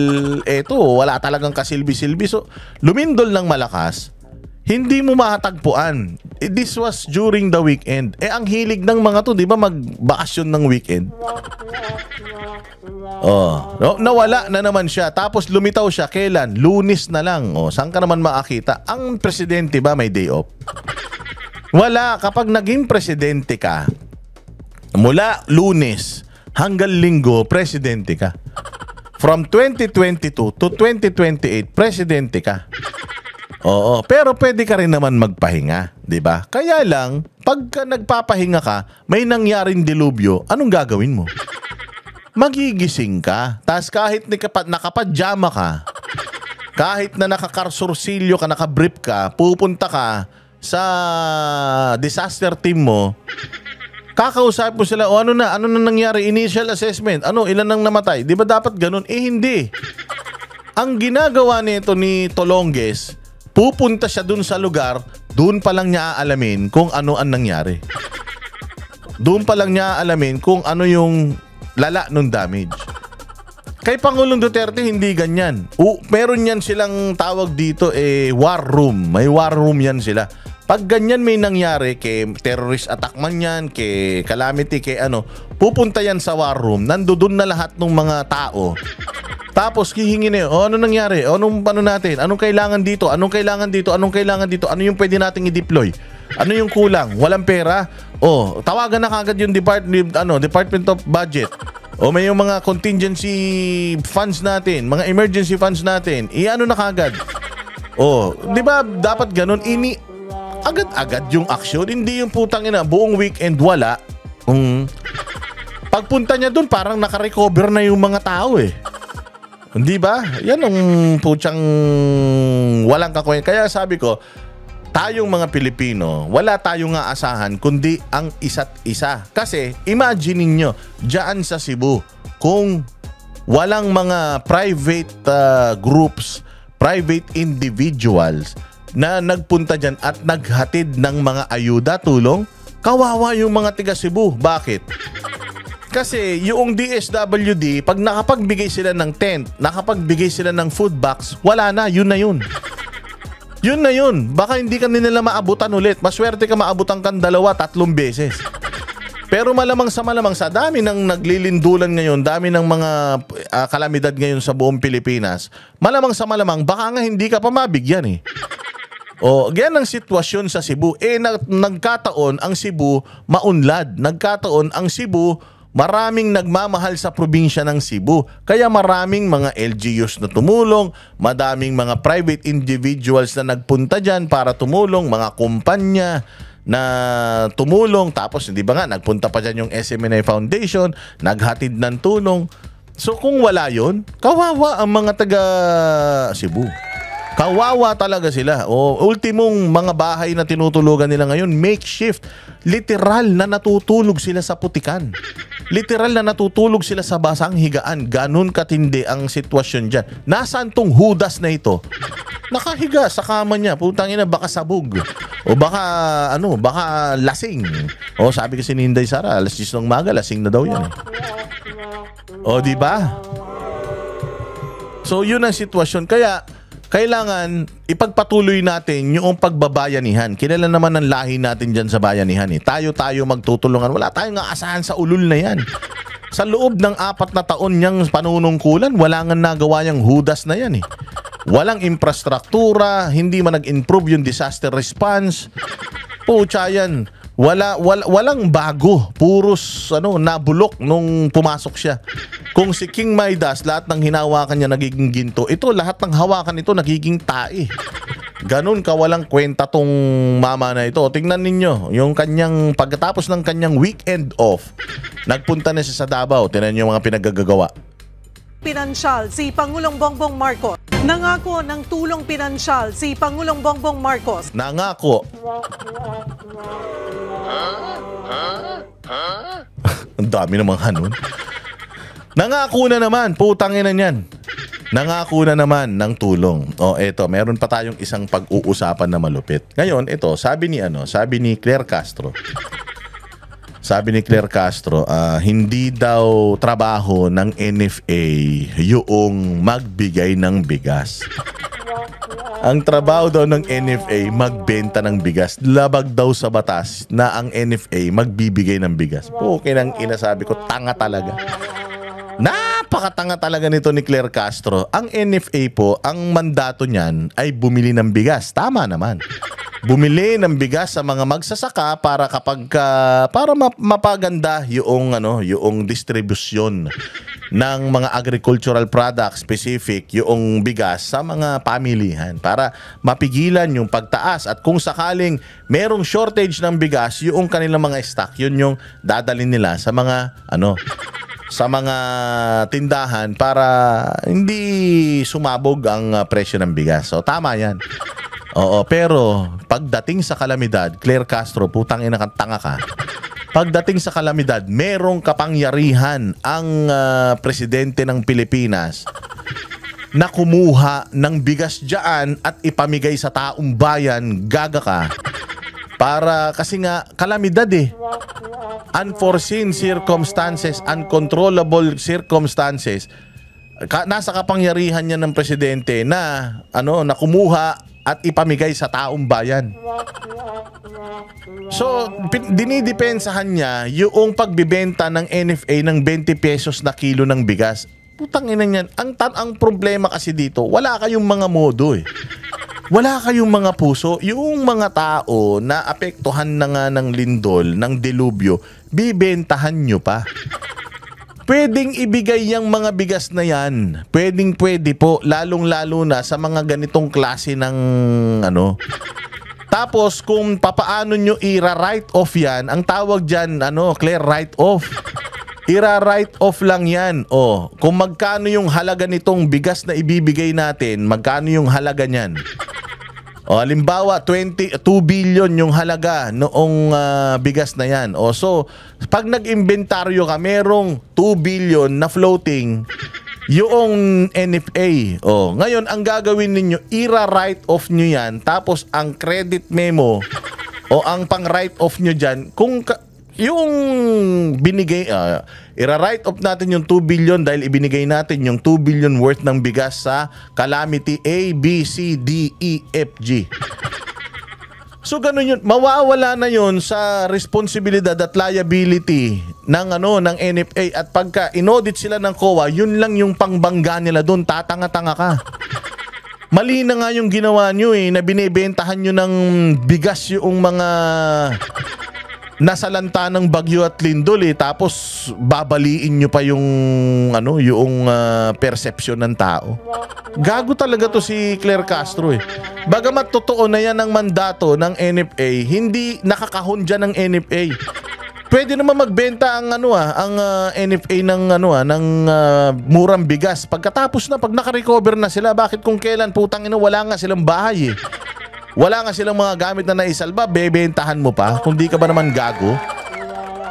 C: wala talagang kasilbi-silbi. So, lumindol ng malakas, hindi mo matatagpuan. This was during the weekend. Ang hilig ng mga to, di ba, magbakasyon ng weekend? Nawala na naman siya. Tapos lumitaw siya, kailan? Lunes na lang. Saan ka naman makakita? Ang presidente ba may day off? Wala. Kapag naging presidente ka, mula Lunes hanggang Linggo, presidente ka. From 2022 to 2028, presidente ka. Pero pwede ka rin naman magpahinga, 'di ba? Kaya lang, pagka nagpapahinga ka, may nangyaring dilubyo, anong gagawin mo? Magigising ka. Tapos kahit nakapadyama ka, kahit na nakakarsursilyo ka, nakabrief ka, pupunta ka sa disaster team mo, kakausap mo sila, ano na nangyari? Initial assessment, ilan nang namatay? 'Di ba dapat ganun? Hindi. Ang ginagawa nito ni Tolonges, pupunta siya dun sa lugar, dun pa lang niya aalamin kung ano ang nangyari. Dun pa lang niya aalamin kung ano yung lala nung damage. Kay Pangulong Duterte, hindi ganyan. Meron yan silang tawag dito, war room. May war room yan sila. Pag ganyan may nangyari, kay terrorist attack man yan, kay calamity, kay pupunta yan sa war room. Nandoon na lahat ng mga tao. Tapos hihingin ano nangyari? Ano natin? Anong kailangan dito? Anong kailangan dito? Anong kailangan dito? Ano yung pwede nating i-deploy? Ano yung kulang? Walang pera? Tawagan na kagad yung Department of Budget. May yung mga contingency funds natin, mga emergency funds natin. Na kagad. 'Di ba dapat ganun? Agad-agad yung action, hindi yung putang ina buong weekend wala. Pagpunta niya doon, parang naka-recover na yung mga tao eh. Hindi ba? Yan ang putyang walang kakwenta. Kaya sabi ko, tayong mga Pilipino, wala tayong aasahan kundi ang isa't isa. Kasi imagine niyo, diyan sa Cebu, kung walang mga private groups, private individuals na nagpunta dyan at naghatid ng mga ayuda, tulong, kawawa yung mga tiga Cebu. Bakit? Kasi yung DSWD, pag nakapagbigay sila ng tent, nakapagbigay sila ng food box, wala na, yun na yun. Yun na yun. Baka hindi ka nila maabutan ulit. Maswerte ka maabutan kang 2-3 beses. Pero malamang sa dami ng naglilindulan ngayon, dami ng mga kalamidad ngayon sa buong Pilipinas, malamang baka nga hindi ka pa mabigyan eh. O, yan ang sitwasyon sa Cebu. Nagkataon ang Cebu maunlad. Nagkataon ang Cebu maraming nagmamahal sa probinsya ng Cebu. Kaya maraming mga LGUs na tumulong, madaming mga private individuals na nagpunta dyan para tumulong, mga kumpanya na tumulong. Tapos hindi ba nga, nagpunta pa dyan yung SMNI Foundation, naghatid ng tulong. So kung wala yun, kawawa ang mga taga Cebu. Kawawa talaga sila. O ultimong mga bahay na tinutulugan nila ngayon, makeshift. Literal na natutulog sila sa putikan. Literal na natutulog sila sa basang higaan. Ganun katindi ang sitwasyon dyan. Nasaan tong Judas na ito? Nakahiga sa kama niya. Putang ina, baka sabog. O baka, baka lasing. O sabi kasi ni Inday Sara, alas 10 ng umaga, lasing na daw yan. O diba? So yun ang sitwasyon. Kaya, kailangan ipagpatuloy natin yung pagbabayanihan. Kilala naman ang lahi natin dyan sa bayanihan. Tayo magtutulungan. Wala tayong aasahan sa ulul na yan. Sa loob ng 4 na taon niyang panunungkulan, wala nga nagawa yung Judas na yan eh. Walang infrastruktura, hindi man nag-improve yung disaster response. Pucha yan. Walang bago. Puros nabulok nung pumasok siya. Kung si King Midas, lahat ng hinawakan niya nagiging ginto. Ito, lahat ng hawakan ito nagiging tae. Ganun kawalang kwenta tong mama na ito. Tingnan ninyo, yung kanyang, pagkatapos ng kanyang weekend off, nagpunta na siya sa Davao. Tingnan niyo yung mga pinagagagawa.
H: Pinansyal si Pangulong Bongbong Marcos. Nangako ng tulong pinansyal si Pangulong Bongbong Marcos.
C: Nangako. Ang dami namang hanon. Nangako na naman, putang ina niyan. Nangako na naman ng tulong. O eto, meron pa tayong isang pag-uusapan na malupit. Ngayon, ito, sabi ni Claire Castro. Sabi ni Claire Castro, hindi daw trabaho ng NFA yung magbigay ng bigas. Ang trabaho daw ng NFA, magbenta ng bigas. Labag daw sa batas na ang NFA magbibigay ng bigas. Pukin ang inasabi ko, tanga talaga. Napakatanga talaga nito ni Claire Castro. Ang NFA po, ang mandato niyan ay bumili ng bigas. Tama naman. Bumili ng bigas sa mga magsasaka para para mapaganda yung distribusyon ng mga agricultural products specific, yung bigas sa mga pamilihan para mapigilan yung pagtaas. At kung sakaling merong shortage ng bigas, yung kanilang mga stock, yun yung dadalhin nila sa mga sa mga tindahan para hindi sumabog ang presyo ng bigas. So tama yan. Oo, pero pagdating sa kalamidad, Claire Castro, putang ina kang tanga ka. Pagdating sa kalamidad, merong kapangyarihan ang presidente ng Pilipinas na kumuha ng bigas dyan at ipamigay sa taong bayan. Gaga ka. Para kasi nga kalamidad eh. Unforeseen circumstances, uncontrollable circumstances. Nasa kapangyarihan niya ng presidente na na kumuha at ipamigay sa taong bayan. So, dinidepensahan niya yung pagbibenta ng NFA ng 20 pesos na kilo ng bigas. Putang ina niyan. Ang problema kasi dito, wala kayong mga modo eh. Wala kayong mga puso. Yung mga tao na apektuhan na nga ng lindol, ng delubyo, bibentahan nyo pa. Pwedeng ibigay yung mga bigas na yan. Pwede po, lalong-lalo na sa mga ganitong klase ng Tapos kung papaano nyo i-write off yan, ang tawag dyan, Claire, write off. I-write off lang yan. O, kung magkano yung halaga nitong bigas na ibibigay natin, magkano yung halaga niyan? O, halimbawa, 2 billion yung halaga noong bigas na yan. O, so, pag nag-inventaryo ka, merong 2 billion na floating yung NFA. O, ngayon, ang gagawin ninyo, i-write off nyo yan. Tapos, ang credit memo o ang pang-write off nyo dyan, kung yung binigay, i-write off natin yung 2 billion dahil ibinigay natin yung 2 billion worth ng bigas sa calamity A, B, C, D, E, F, G. So ganun yun, mawawala na yun sa responsibilidad at liability ng ng NFA, at pagka inaudit sila ng COA, yun lang yung pangbangga nila doon, tatanga-tanga ka. Mali na nga yung ginawa nyo na binibentahan nyo ng bigas yung mga nasalanta ng bagyo at lindol tapos babaliin nyo pa yung perception ng tao. Gago talaga to si Claire Castro Bagamat totoo na yan ang mandato ng NFA, hindi nakakahon dyan ng NFA. Pwede naman magbenta ang NFA ng murang bigas. Pagkatapos na, pag naka-recover na sila, bakit kung kailan wala nga silang bahay wala nga silang mga gamit na naisalba, bebentahan mo pa kung di ka ba naman gago?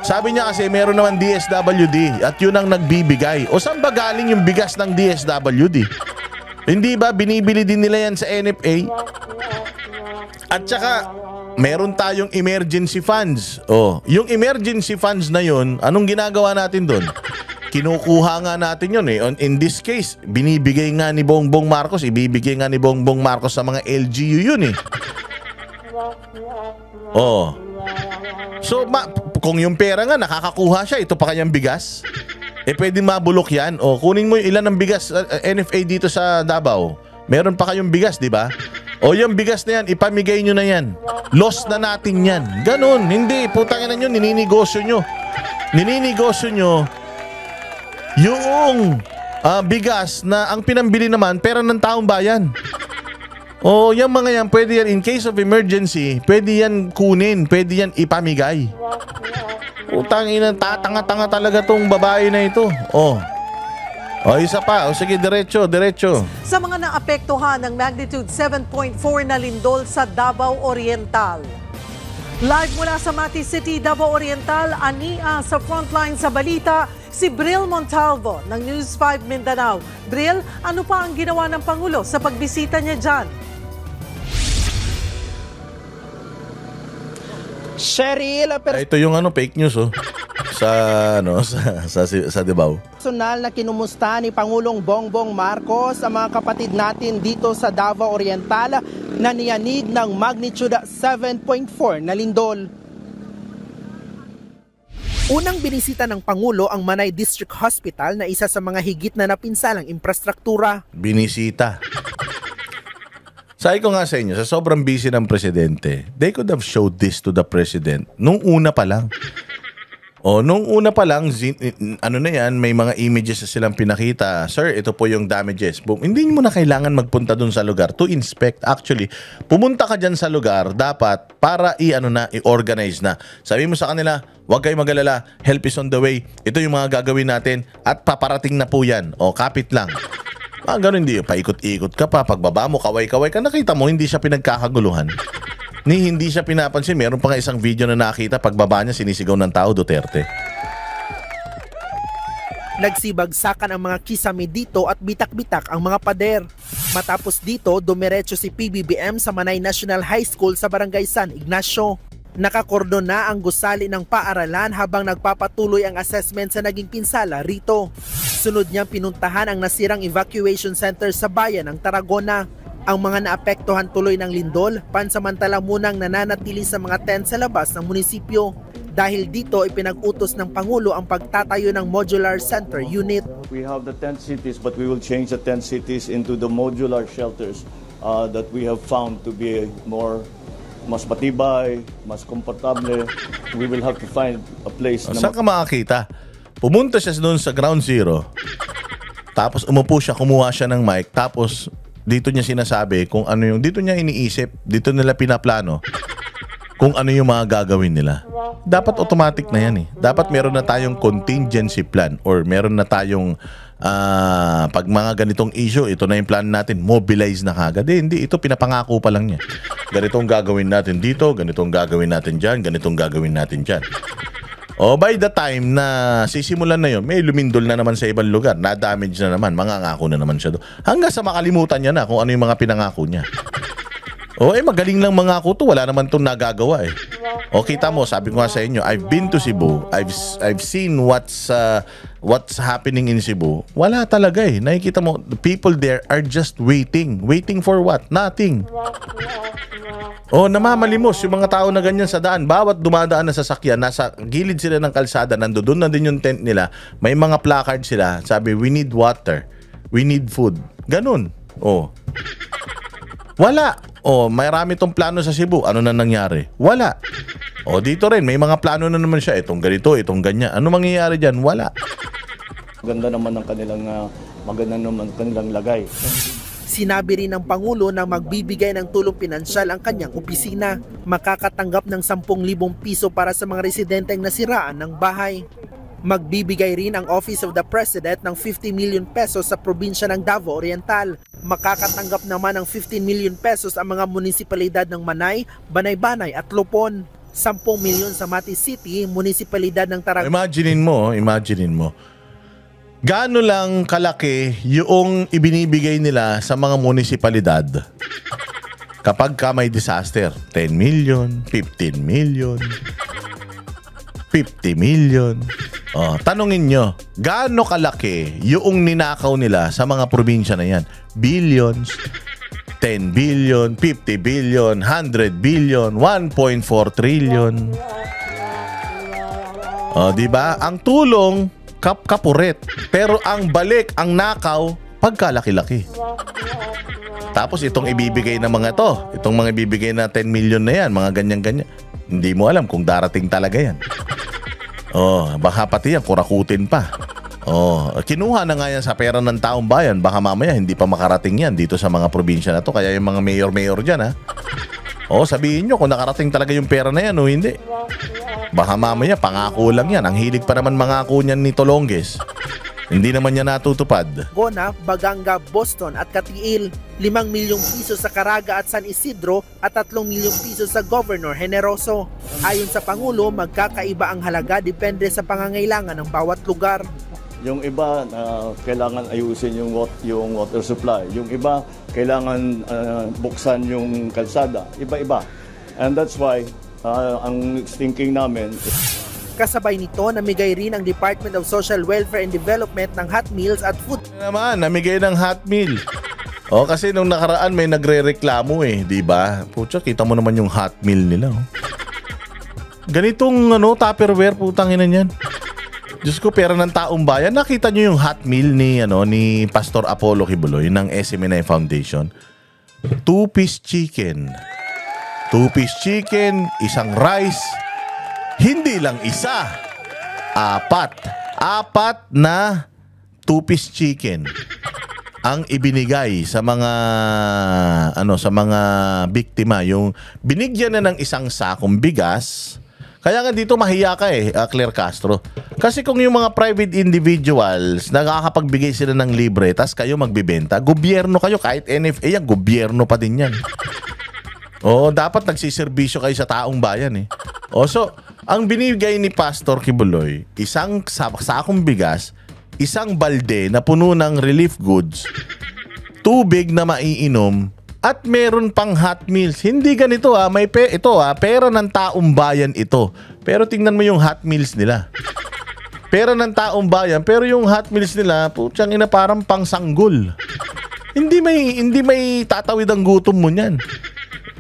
C: Sabi niya kasi meron naman DSWD at yun ang nagbibigay. O saan ba galing yung bigas ng DSWD? Hindi ba binibili din nila yan sa NFA? At saka meron tayong emergency funds. Yung emergency funds na yun, anong ginagawa natin doon? Kinukuha nga natin yun In this case, binibigay nga ni Bongbong Marcos, ibibigay nga ni Bongbong Marcos sa mga LGU yun So, kung yung pera nga, nakakakuha siya, ito pa kanyang bigas, pwede mabulok yan. Kunin mo yung ilan ng bigas NFA dito sa Davao. Meron pa kayong bigas, di ba? Yung bigas na yan, ipamigay nyo na yan. Loss na natin yan. Ganun, hindi, putangin na nyo, nininegosyo nyo. Nininegosyo nyo yung bigas na ang pinambili naman pera ng taong bayan. Yung mga yan, pwede yan in case of emergency, pwede yan kunin, pwede yan ipamigay. Utangin, tatanga-tanga talaga tong babae na ito. Isa pa. Sige, diretso.
H: Sa mga naapektuhan ng magnitude 7.4 na lindol sa Davao Oriental. Live mula sa Mati City, Davao Oriental, ania sa frontline sa balita, si Bril Montalvo ng News 5 Mindanao. Bril, ano pa ang ginawa ng Pangulo sa pagbisita niya dyan?
I: Cheryl,
C: ito yung fake news sa Davao.
I: Personal na kinumusta ni Pangulong Bongbong Marcos ang mga kapatid natin dito sa Davao Oriental na niyanig ng magnitude 7.4 na lindol. Unang binisita ng Pangulo ang Manay District Hospital na isa sa mga higit na napinsalang infrastruktura.
C: Binisita. Sabi ko nga sa inyo, sa sobrang busy ng presidente, they could have showed this to the president nung una pa lang. Nung una pa lang, may mga images na silang pinakita. Sir, ito po yung damages. Boom. Hindi mo na kailangan magpunta dun sa lugar to inspect. Actually, pumunta ka dyan sa lugar, dapat para i-organize na. Sabi mo sa kanila, huwag kayong mag-alala, help is on the way. Ito yung mga gagawin natin at paparating na po yan. Kapit lang. Ganun hindi. Paikot-ikot ka pa. Pagbaba mo, kaway-kaway ka. Nakita mo, hindi siya pinagkakaguluhan. Hindi siya pinapansin. Meron pa nga isang video na nakita, pagbaba niya, sinisigaw ng tao, Duterte.
I: Nagsibagsakan ang mga kisame dito at bitak-bitak ang mga pader. Matapos dito, dumiretso si PBBM sa Manay National High School sa Barangay San Ignacio. Nakakordon na ang gusali ng paaralan habang nagpapatuloy ang assessment sa naging pinsala rito. Sunod niyang pinuntahan ang nasirang evacuation center sa bayan ng Tarragona. Ang mga naapektuhan tuloy ng lindol, pansamantala munang nananatili sa mga tent sa labas ng munisipyo. Dahil dito, ipinag-utos ng Pangulo ang pagtatayo ng modular center unit.
J: We have the tent cities, but we will change the tent cities into the modular shelters that we have found to be mas matibay, mas komportable. We will have to find a place.
C: Saan ka makakita? Pumunta siya doon sa ground zero, tapos umupo siya, kumuha siya ng mic, tapos dito niya sinasabi kung ano yung, dito niya iniisip, dito nila pinaplano kung ano yung mga gagawin nila. Dapat automatic na yan Dapat meron na tayong contingency plan or meron na tayong pag mga ganitong issue, ito na yung plan natin, mobilize na kagad. Hindi, ito pinapangako pa lang niya. Ganitong gagawin natin dito, ganitong gagawin natin dyan, ganitong gagawin natin dyan. By the time na sisimulan na yun, may lumindol na naman sa ibang lugar, na-damage na naman, mangangako na naman siya doon. Hanggang sa makalimutan niya na kung ano yung mga pinangako niya. Magaling lang mangako to, wala naman itong nagagawa O kita mo, sabi ko nga sa inyo, I've been to Cebu. I've seen what's happening in Cebu. Wala talaga eh. Nakikita mo, the people there are just waiting. Waiting for what? Nothing. O namamalimos yung mga tao na ganyan sa daan. Bawat dumadaan na sasakyan, nasa gilid sila ng kalsada, nandoon na din yung tent nila. May mga placard sila. Sabi, we need water. We need food. Ganun. O. Wala. O, marami tong plano sa Cebu. Ano na nangyari? Wala. O, dito rin, may mga plano na naman siya. Itong ganito, itong ganyan. Ano mangyayari dyan? Wala.
J: Maganda naman ang kanilang, maganda naman kanilang lagay.
I: Sinabi rin ng Pangulo na magbibigay ng tulong pinansyal ang kanyang opisina. Makakatanggap ng 10,000 piso para sa mga residenteng nasiraan ng bahay. Magbibigay rin ang Office of the President ng 50 million pesos sa probinsya ng Davao Oriental. Makakatanggap naman ng 15 million pesos ang mga munisipalidad ng Manay, Banay-Banay at Lupon. 10 milyon sa Mati City, munisipalidad ng Tarragona.
C: Imaginin mo. Gaano lang kalaki yung ibinibigay nila sa mga munisipalidad kapag ka may disaster? 10 million, 15 million, 50 million. Oh, tanungin nyo, gaano kalaki yung ninakaw nila sa mga probinsya na yan? Billions, 10 billion, 50 billion, 100 billion, 1.4 trillion. Oh, di ba? Ang tulong kapuret, pero ang balik, ang nakaw, pagkalaki-laki. Tapos itong ibibigay na mga to, itong mga ibibigay na 10 million na yan, mga ganyan-ganyan. Hindi mo alam kung darating talaga yan. Oh, baka pati yan, kurakutin pa. Oh, kinuha na nga yan sa pera ng taong bayan. Baka mamaya hindi pa makarating yan dito sa mga probinsya na to. Kaya yung mga mayor-mayor dyan, ha? Oh, sabihin nyo kung nakarating talaga yung pera na yan o hindi. Baka mamaya pangako lang yan. Ang hilig pa naman mangako niyan ni Tolonges. Hindi naman niya natutupad.
I: Gona, Baganga, Boston at Katiil. 5 milyong piso sa Caraga at San Isidro at 3 milyong piso sa Governor Generoso. Ayon sa Pangulo, magkakaiba ang halaga depende sa pangangailangan ng bawat lugar.
J: Yung iba, kailangan ayusin yung water supply. Yung iba, kailangan buksan yung kalsada. Iba-iba. And that's why, ang thinking namin...
I: Kasabay nito, namigay rin ang Department of Social Welfare and Development ng hot meals at food.
C: Naman, namigay ng hot meal. O kasi nung nakaraan may nagrereklamo eh, di ba? Pucha, kita mo naman yung hot meal nila. Oh. Ganitong Tupperware, putang ina niyan. Diyos ko, pera ng taong bayan. Nakita niyo yung hot meal ni Pastor Apollo Kibuloy ng SMNI Foundation. 2-piece chicken. 2-piece chicken, isang rice. Hindi lang isa, 4 na 2-piece chicken ang ibinigay sa mga sa mga biktima. Yung binigyan na ng isang sakong bigas. Kaya nga dito mahiya ka Claire Castro. Kasi kung yung mga private individuals nakakapagbigay sila ng libre tas kayo magbibenta, gobyerno kayo, kahit NFA yan, gobyerno pa din yan. Dapat nagsiservisyo kayo sa taong bayan so ang binigay ni Pastor Kibuloy, isang sakong bigas, isang balde na puno ng relief goods, tubig na maiinom, at meron pang hot meals. Hindi ganito pera ng taong bayan ito. Pero tingnan mo yung hot meals nila. Pera ng taong bayan, pero yung hot meals nila, putyang ina, parang pangsanggol. Hindi may tatawid ang gutom mo niyan.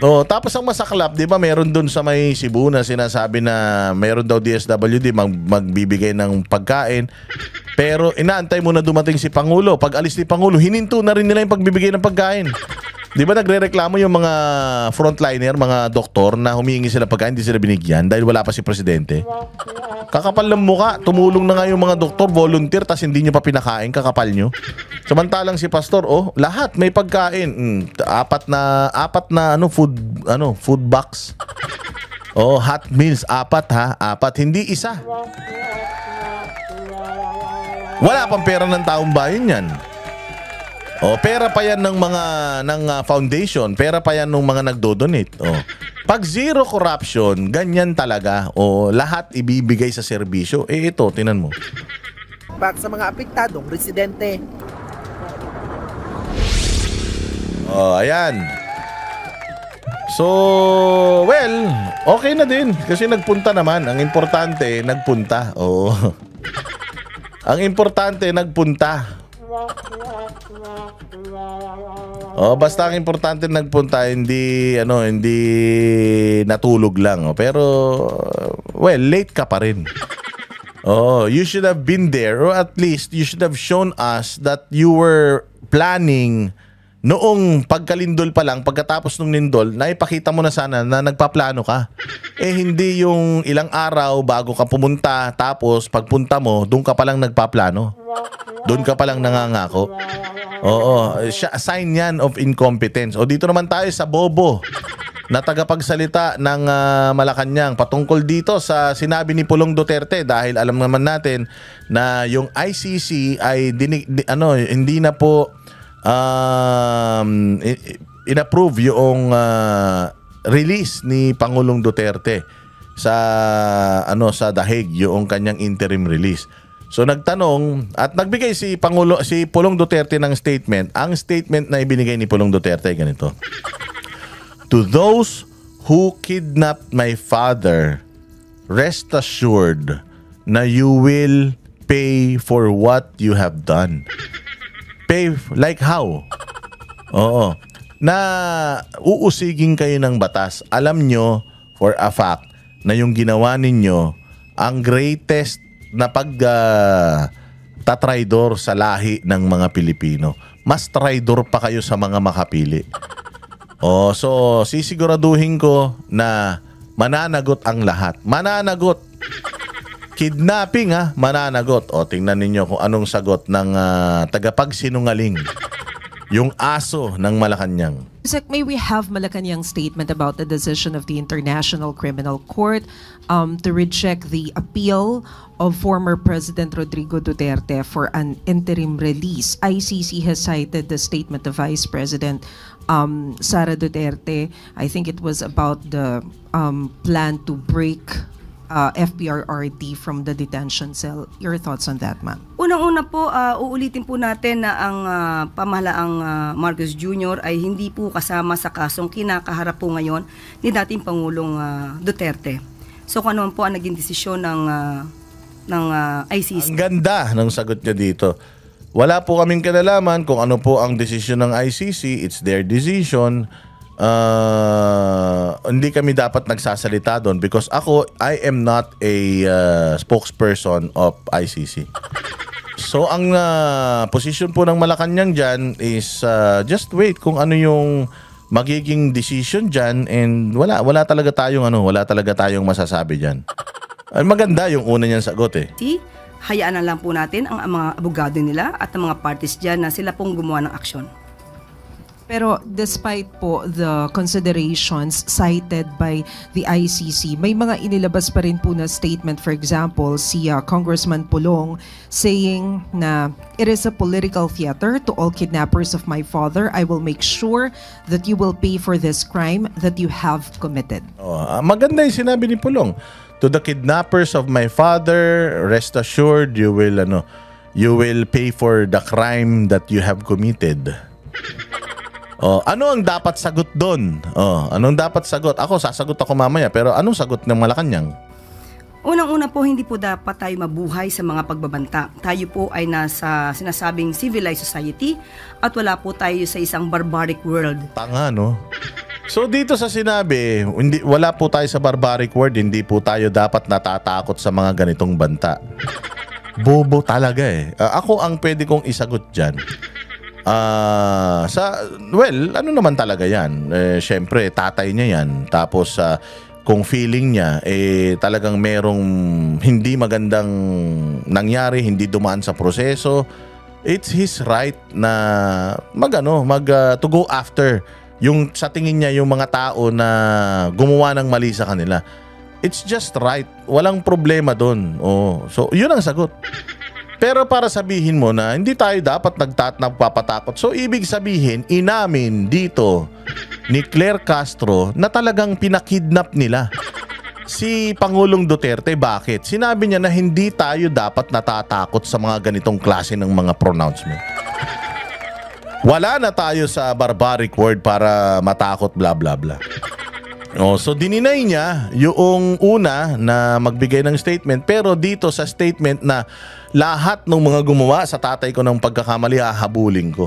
C: Tapos ang masaklap, di ba, meron doon sa may Cebu na sinasabi na meron daw DSWD magbibigay ng pagkain. Pero inaantay mo na dumating si Pangulo. Pag alis ni Pangulo, hininto na rin nila yung pagbibigay ng pagkain. Di ba nagre-reklamo yung mga frontliner, mga doktor na humihingi sila pagkain, hindi sila binigyan dahil wala pa si Presidente? Kakapal ng muka, tumulong na nga yung mga doktor, volunteer, tas hindi nyo pa pinakain, kakapal nyo. Samantalang si Pastor, lahat may pagkain. 4 na food box. Hot meals, 4 hindi isa. Wala pang pera ng taong bayan yan. Pera pa yan ng foundation, pera pa yan ng mga nagdo-donate. Pag zero corruption, ganyan talaga. Lahat ibibigay sa serbisyo. Ito, tinan mo.
I: Back sa mga apektadong residente.
C: Ayan. So, well, okay na din kasi nagpunta naman. Ang importante, nagpunta. Oo. Ang importante, nagpunta. Basta ang importante nagpunta, hindi natulog lang. Pero well, late ka pa rin. You should have been there, or at least you should have shown us that you were planning noong pagkalindol pa lang, pagkatapos ng lindol, naipakita mo na sana na nagpaplano ka. Hindi yung ilang araw bago ka pumunta, tapos pagpunta mo, doon ka palang nagpaplano. Doon ka palang nangangako. Sign yan of incompetence. Dito naman tayo sa bobo na tagapagsalita ng Malacanang patungkol dito sa sinabi ni Pulong Duterte, dahil alam naman natin na yung ICC ay hindi na po inapprove yung release ni Pangulong Duterte sa The Hague, yung kanyang interim release. So nagtanong at nagbigay si Pulong Duterte ng statement. Ang statement na ibinigay ni Pulong Duterte ganito: "To those who kidnapped my father, rest assured na you will pay for what you have done." Pay like how? Na uusigin kayo ng batas. Alam nyo for a fact na yung ginawa ninyo ang greatest na tatraidor sa lahi ng mga Pilipino. Mas traidor pa kayo sa mga makapili. So sisiguraduhin ko na mananagot ang lahat. Mananagot. Kidnapping mananagot. Tingnan ninyo kung anong sagot ng tagapagsinungaling. Yung aso ng Malacanang.
K: May we have Malacanang's statement about the decision of the International Criminal Court to reject the appeal of former President Rodrigo Duterte for an interim release. ICC has cited the statement of Vice President Sara Duterte. I think it was about the plan to break FPRRD from the detention cell. Your thoughts on that, ma'am?
L: Unang-una po, uulitin po natin na ang pamahalaang Marcos Jr. ay hindi po kasama sa kasong kinakaharap po ngayon ni dating Pangulong Duterte. So kung ano po ang naging desisyon ng ICC.
C: Ang ganda ng sagot niya dito. Wala po kaming kinalaman kung ano po ang desisyon ng ICC. It's their decision. Hindi kami dapat nagsasalita doon because I am not a spokesperson of ICC. So ang position po ng Malacanang dyan is just wait kung ano yung magiging decision dyan, and wala talaga tayong masasabi dyan. Maganda yung una niyang sagot
L: Hayaan na lang po natin ang mga abogado nila at ang mga parties dyan na sila pong gumawa ng aksyon.
K: Pero despite po the considerations cited by the ICC, may mga inilabas pa rin po na statement. For example, si Congressman Pulong saying na it is a political theater to all kidnappers of my father. I will make sure that you will pay for this crime that you have committed.
C: Maganda yung sinabi ni Pulong. To the kidnappers of my father, rest assured you will pay for the crime that you have committed. Ano ang dapat sagot doon? Anong dapat sagot? Sasagot ako mamaya, pero anong sagot ng Malacanang?
L: Unang-una po, hindi po dapat tayo mabuhay sa mga pagbabanta. Tayo po ay nasa sinasabing civilized society at wala po tayo sa isang barbaric world.
C: Tanga, no? So dito sa sinabi, wala po tayo sa barbaric world, hindi po tayo dapat natatakot sa mga ganitong banta. Bobo talaga Ako ang pwede kong isagot dyan. Ano naman talaga yan? Syempre, tatay niya yan. Tapos, kung feeling niya, talagang merong hindi magandang nangyari, hindi dumaan sa proseso, it's his right na to go after yung sa tingin niya yung mga tao na gumawa ng mali sa kanila. It's just right. Walang problema doon. So, yun ang sagot. Pero para sabihin mo na hindi tayo dapat nagpapatakot. So ibig sabihin, inamin dito ni Claire Castro na talagang pinakidnap nila si Pangulong Duterte. Bakit? Sinabi niya na hindi tayo dapat natatakot sa mga ganitong klase ng mga pronouncement. Wala na tayo sa barbaric word para matakot bla bla bla. So dininay niya yung una na magbigay ng statement, pero dito sa statement na lahat ng mga gumawa sa tatay ko ng pagkakamali hahabulin ko.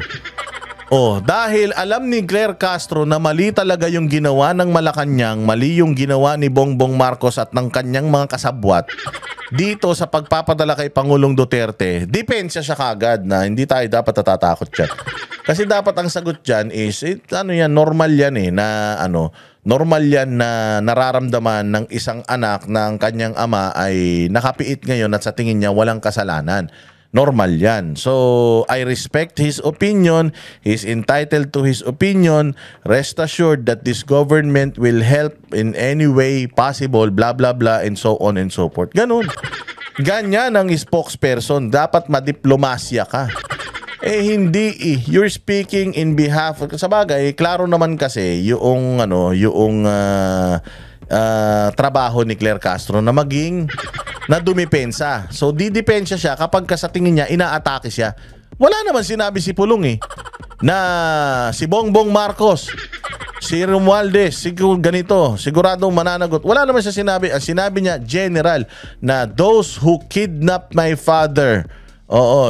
C: Dahil alam ni Claire Castro na mali talaga yung ginawa ng Malacanang, mali yung ginawa ni Bongbong Marcos at ng kanyang mga kasabwat. Dito sa pagpapadala kay Pangulong Duterte, depensa siya kagad na hindi tayo dapat natatakot dyan. Kasi dapat ang sagot dyan is, normal yan normal yan na nararamdaman ng isang anak na ang kanyang ama ay nakapiit ngayon at sa tingin niya walang kasalanan. Normal yan. So, I respect his opinion. He's entitled to his opinion. Rest assured that this government will help in any way possible, blah, blah, blah, and so on and so forth. Ganun. Ganyan ang spokesperson. Dapat madiplomasya ka. Hindi You're speaking in behalf. Sabagay, klaro naman kasi yung trabaho ni Claire Castro na maging na dumipensa. So didipensya siya kapag sa tingin niya inaatake siya. Wala naman sinabi si Pulong na si Bongbong Marcos, si Romualdez, ganito, siguradong mananagot. Wala naman siya sinabi. Ang sinabi niya, general, na those who kidnapped my father,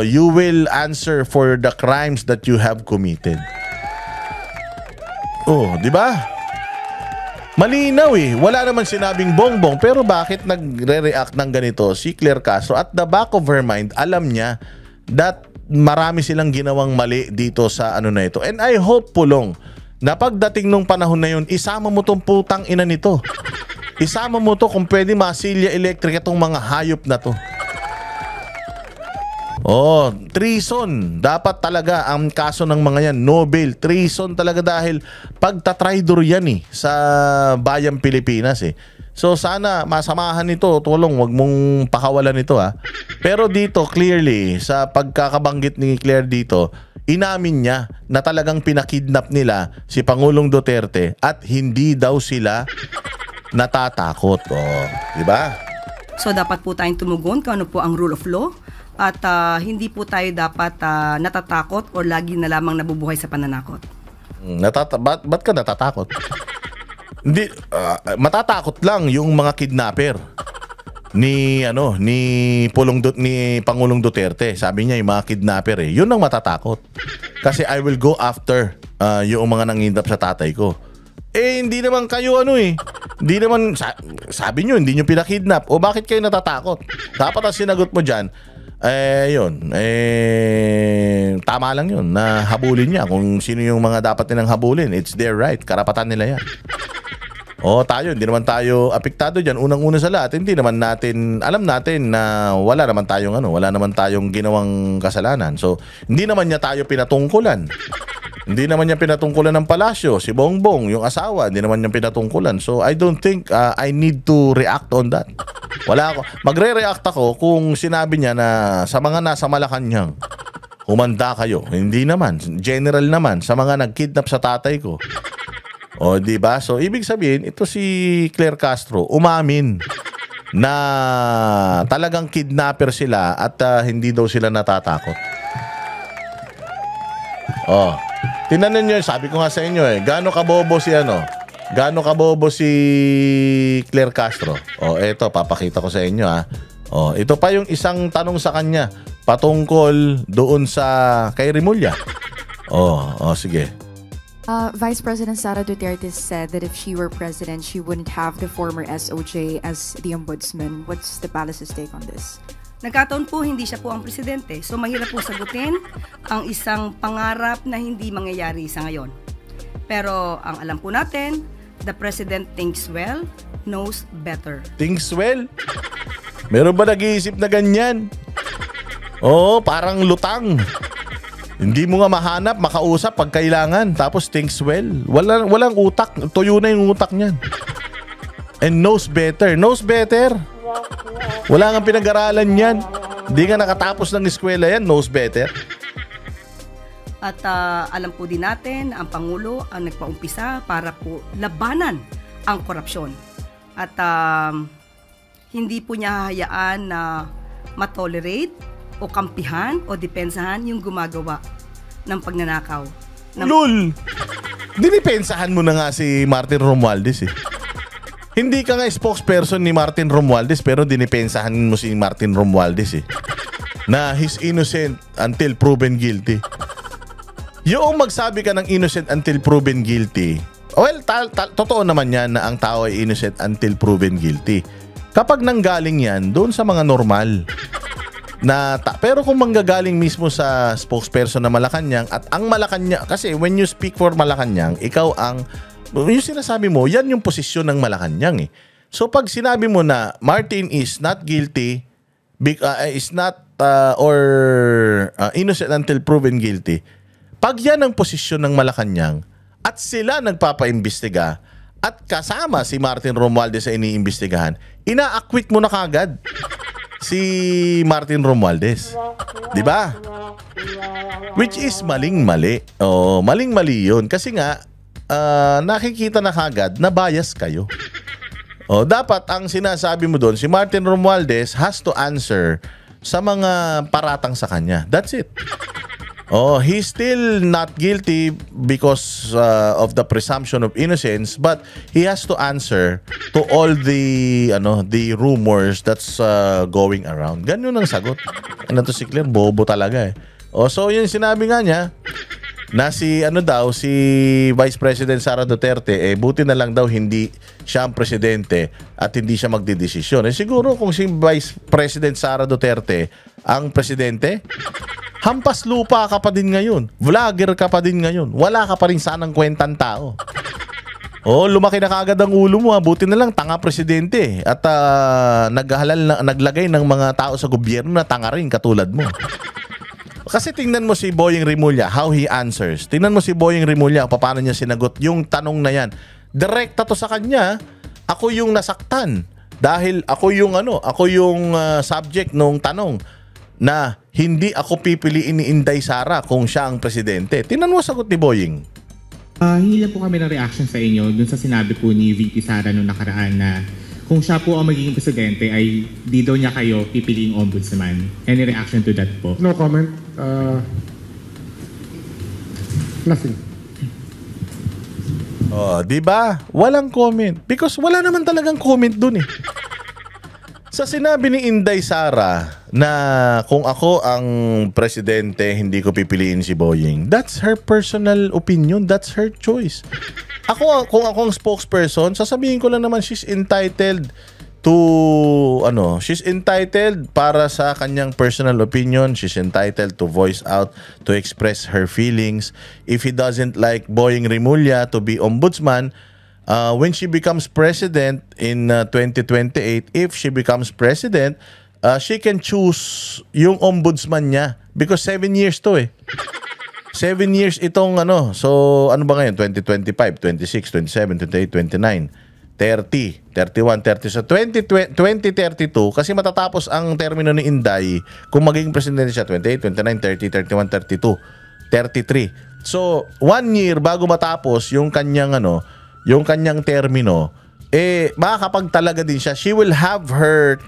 C: you will answer for the crimes that you have committed. Di ba? Malinaw Wala naman sinabing Bongbong, pero bakit nagre-react ng ganito si Claire Castro? At the back of her mind, alam niya that marami silang ginawang mali dito sa na ito. And I hope, Pulong, na pagdating nung panahon na yun, isama mo tong putang ina nito. Isama mo to kung pwede masilya electric itong mga hayop na to. Treason. Dapat talaga ang kaso ng mga yan, no bail. Treason talaga dahil pagtatraidor yan sa bayang Pilipinas So sana masamahan nito, Tulong, wag mong pakawalan ito Pero dito clearly sa pagkakabanggit ni Claire dito, inamin niya na talagang pinakidnap nila si Pangulong Duterte at hindi daw sila natatakot. Di ba?
L: So dapat po tayong tumugon kung ano po ang rule of law. At hindi po tayo dapat natatakot o lagi na lamang nabubuhay sa pananakot.
C: Ba't ka natatakot? Hindi, matatakot lang yung mga kidnapper ni Pangulong Duterte. Sabi niya yung mga kidnapper yun ang matatakot. Kasi I will go after yung mga nangindap sa tatay ko. Hindi naman kayo hindi naman sabi niyo hindi niyo pinakidnap. O bakit kayo natatakot? Dapat ang sinagot mo diyan, tama lang yun na habulin niya kung sino yung mga dapat nilang habulin. It's their right. Karapatan nila yan. Tayo, hindi naman tayo apektado dyan. Unang-una sa lahat, hindi naman natin, alam natin na wala naman tayong ginawang kasalanan. So, hindi naman niya tayo pinatungkulan. Hindi naman niya pinatungkulan ng palasyo. Si Bongbong, yung asawa, hindi naman niya pinatungkulan. So, I don't think I need to react on that. Wala ako. Magre-react ako kung sinabi niya na sa mga nasa Malacanang, humanda kayo. Hindi naman. General naman sa mga nagkidnap sa tatay ko. Di ba? So, ibig sabihin, ito si Claire Castro, umamin na talagang kidnapper sila at hindi daw sila natatakot. Tinanan nyo, sabi ko nga sa inyo gaano kabobo si Claire Castro. Eto, papakita ko sa inyo ito pa yung isang tanong sa kanya patungkol doon sa kay Remulla. Sige.
M: Vice President Sara Duterte said that if she were president, she wouldn't have the former SOJ as the ombudsman. What's the palace's take on this?
L: Nagkataon po, hindi siya po ang presidente. So mahirap po sagutin ang isang pangarap na hindi mangyayari sa ngayon. Pero ang alam po natin, the president thinks well, knows better.
C: Thinks well? Meron ba nag-iisip na ganyan? Parang lutang. Hindi mo nga mahanap, makausap pag kailangan. Tapos thinks well. Walang utak. Tuyo na yung utak niyan. And knows better. Knows better? Wala nga pinag-aralan yan. Hindi nga nakatapos ng eskwela yan. Knows better.
L: At alam po din natin, ang Pangulo ang nagpaumpisa para po labanan ang korupsyon. At hindi po niya hahayaan na matolerate o kampihan o depensahan yung gumagawa ng pagnanakaw.
C: Lul! Dinipensahan mo na nga si Martin Romualdez Hindi ka nga spokesperson ni Martin Romualdez pero dinipensahan mo si Martin Romualdez eh. Na he's innocent until proven guilty. Yung magsabi ka ng innocent until proven guilty, well, totoo naman yan na ang tao ay innocent until proven guilty. Kapag nanggaling yan, doon sa mga normal. Pero kung manggagaling mismo sa spokesperson na Malacanang at ang Malacanang, kasi when you speak for Malacanang, ikaw ang, yung sinasabi mo, yan yung posisyon ng Malacanang eh. So pag sinabi mo na Martin is not guilty, is not innocent until proven guilty, pag yan ang posisyon ng Malacanang at sila nagpapaimbestiga at kasama si Martin Romualdez sa iniimbestigahan, ina-acquit mo na kagad si Martin Romualdez. 'Di ba? Which is maling-mali. Oh, maling-mali 'yun kasi nga nakikita na kagad na bias kayo. Oh, dapat ang sinasabi mo doon, si Martin Romualdez has to answer sa mga paratang sa kanya. That's it. Oh, he's still not guilty because of the presumption of innocence, but he has to answer to all the rumors that's going around. Ganun ang sagot. Ano to si Claire, bobo talaga eh. Oh, so yun sinabi nga niya na si Vice President Sara Duterte buti na lang daw hindi siya ang presidente at hindi siya magdedesisyon. Siguro kung si Vice President Sara Duterte ang presidente, hampas lupa ka pa din ngayon. Vlogger ka pa din ngayon. Wala ka pa rin sanang kwentang tao. Oh, lumaki na kaagad ang ulo mo. Buti na lang tanga presidente at naglagay ng mga tao sa gobyerno na tanga rin katulad mo. Kasi tingnan mo si Boyeng Rimulya, how he answers. Tingnan mo si Boyeng Rimulya, paano niya sinagot yung tanong na yan. Direkta to sa kanya, ako yung nasaktan. Dahil ako yung subject nung tanong na hindi ako pipiliin ni Inday Sara kung siya ang presidente. Tingnan mo sagot ni Boyeng.
N: Hingi po kami ng reaction sa inyo dun sa sinabi po ni VP Sara nung nakaraan na kung siya po ang magiging presidente ay di daw niya kayo pipiliing ombudsman. Any reaction to that po?
O: No comment. Nothing.
C: Oh, di ba? Walang comment. Because wala naman talagang comment dun eh. Sa sinabi ni Inday Sara na kung ako ang presidente, hindi ko pipiliin si Boyeng. That's her personal opinion. That's her choice. Kung ako ang spokesperson, sasabihin ko lang naman she's entitled to she's entitled para sa kanyang personal opinion. She's entitled to voice out, to express her feelings. If he doesn't like Boyeng Rimulya to be ombudsman, when she becomes president in 2028, if she becomes president, she can choose yung ombudsman niya because 7 years to eh. 7 years itong so ano ba ngayon? 2025, 26, 27, 28, 29, 30, 31, 30. So 2032 kasi matatapos ang termino ni Inday kung magiging presidente siya 28, 29, 30, 31, 32, 33. So 1 year bago matapos yung kanyang termino, makakapagtalaga din siya. She will have her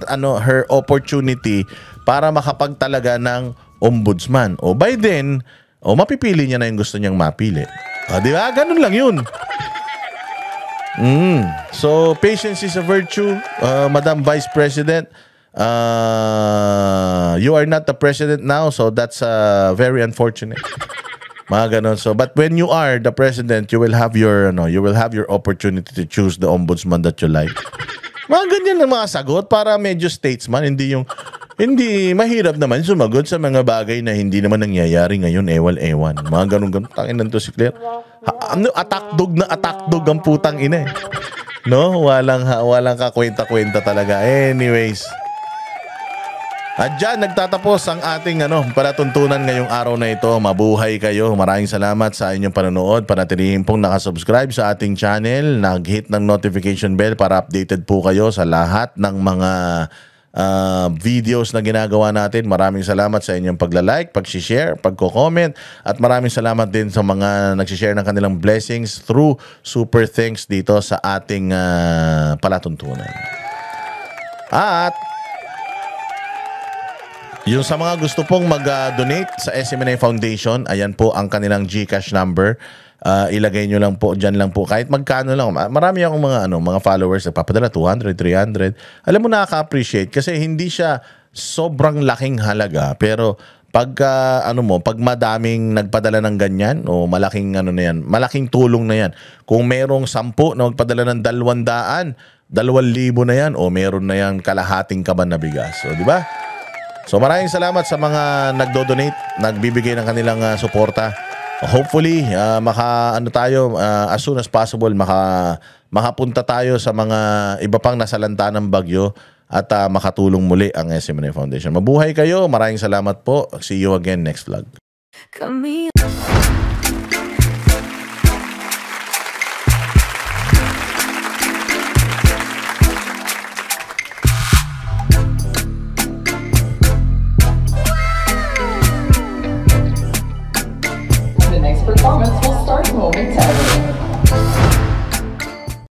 C: opportunity para makapagtalaga ng ombudsman. O by then, mapipili niya na yung gusto niyang mapili. Di ba? Ganun lang yun. So, patience is a virtue, Madam Vice President. You are not the president now, so that's very unfortunate. Mga ganon. So, but when you are the president, you will have your opportunity to choose the ombudsman that you like. Mga ganyan ang mga sagot para medyo statesman, hindi mahirap naman sumagot sa mga bagay na hindi naman nangyayari ngayon, ewan. Mga ganun. Tangin to si Claire. Attack dog ang putang ina eh. No? Walang kakwenta-kwenta talaga. Anyways. At dyan, nagtatapos ang ating palatuntunan ngayong araw na ito. Mabuhay kayo. Maraming salamat sa inyong panonood. Panatilihin pong nakasubscribe sa ating channel. Nag-hit ng notification bell para updated po kayo sa lahat ng mga videos na ginagawa natin. Maraming salamat sa inyong pagla-like, pag-share, pagko-comment, at maraming salamat din sa mga nag-share ng kanilang blessings through super thanks dito sa ating palatuntunan. At yung sa mga gusto pong mag-donate sa SMNA Foundation, ayan po ang kanilang GCash number. ilagay nyo lang po, dyan lang po. Kahit magkano lang. Marami akong mga followers nagpapadala, 200, 300. Alam mo, nakaka-appreciate kasi hindi siya sobrang laking halaga. Pero pag madaming nagpadala ng ganyan, o malaking malaking tulong na yan. Kung merong 10 na magpadala ng 200, 2,000 na yan, o meron na yan kalahating kaban na bigas. So, di ba? So, maraming salamat sa mga nagdo-donate, nagbibigay ng kanilang suporta. Hopefully, as soon as possible, makapunta tayo sa mga iba pang nasalanta ng bagyo at makatulong muli ang SMNI Foundation. Mabuhay kayo. Maraming salamat po. See you again next vlog.
O: The next performance will start momentarily.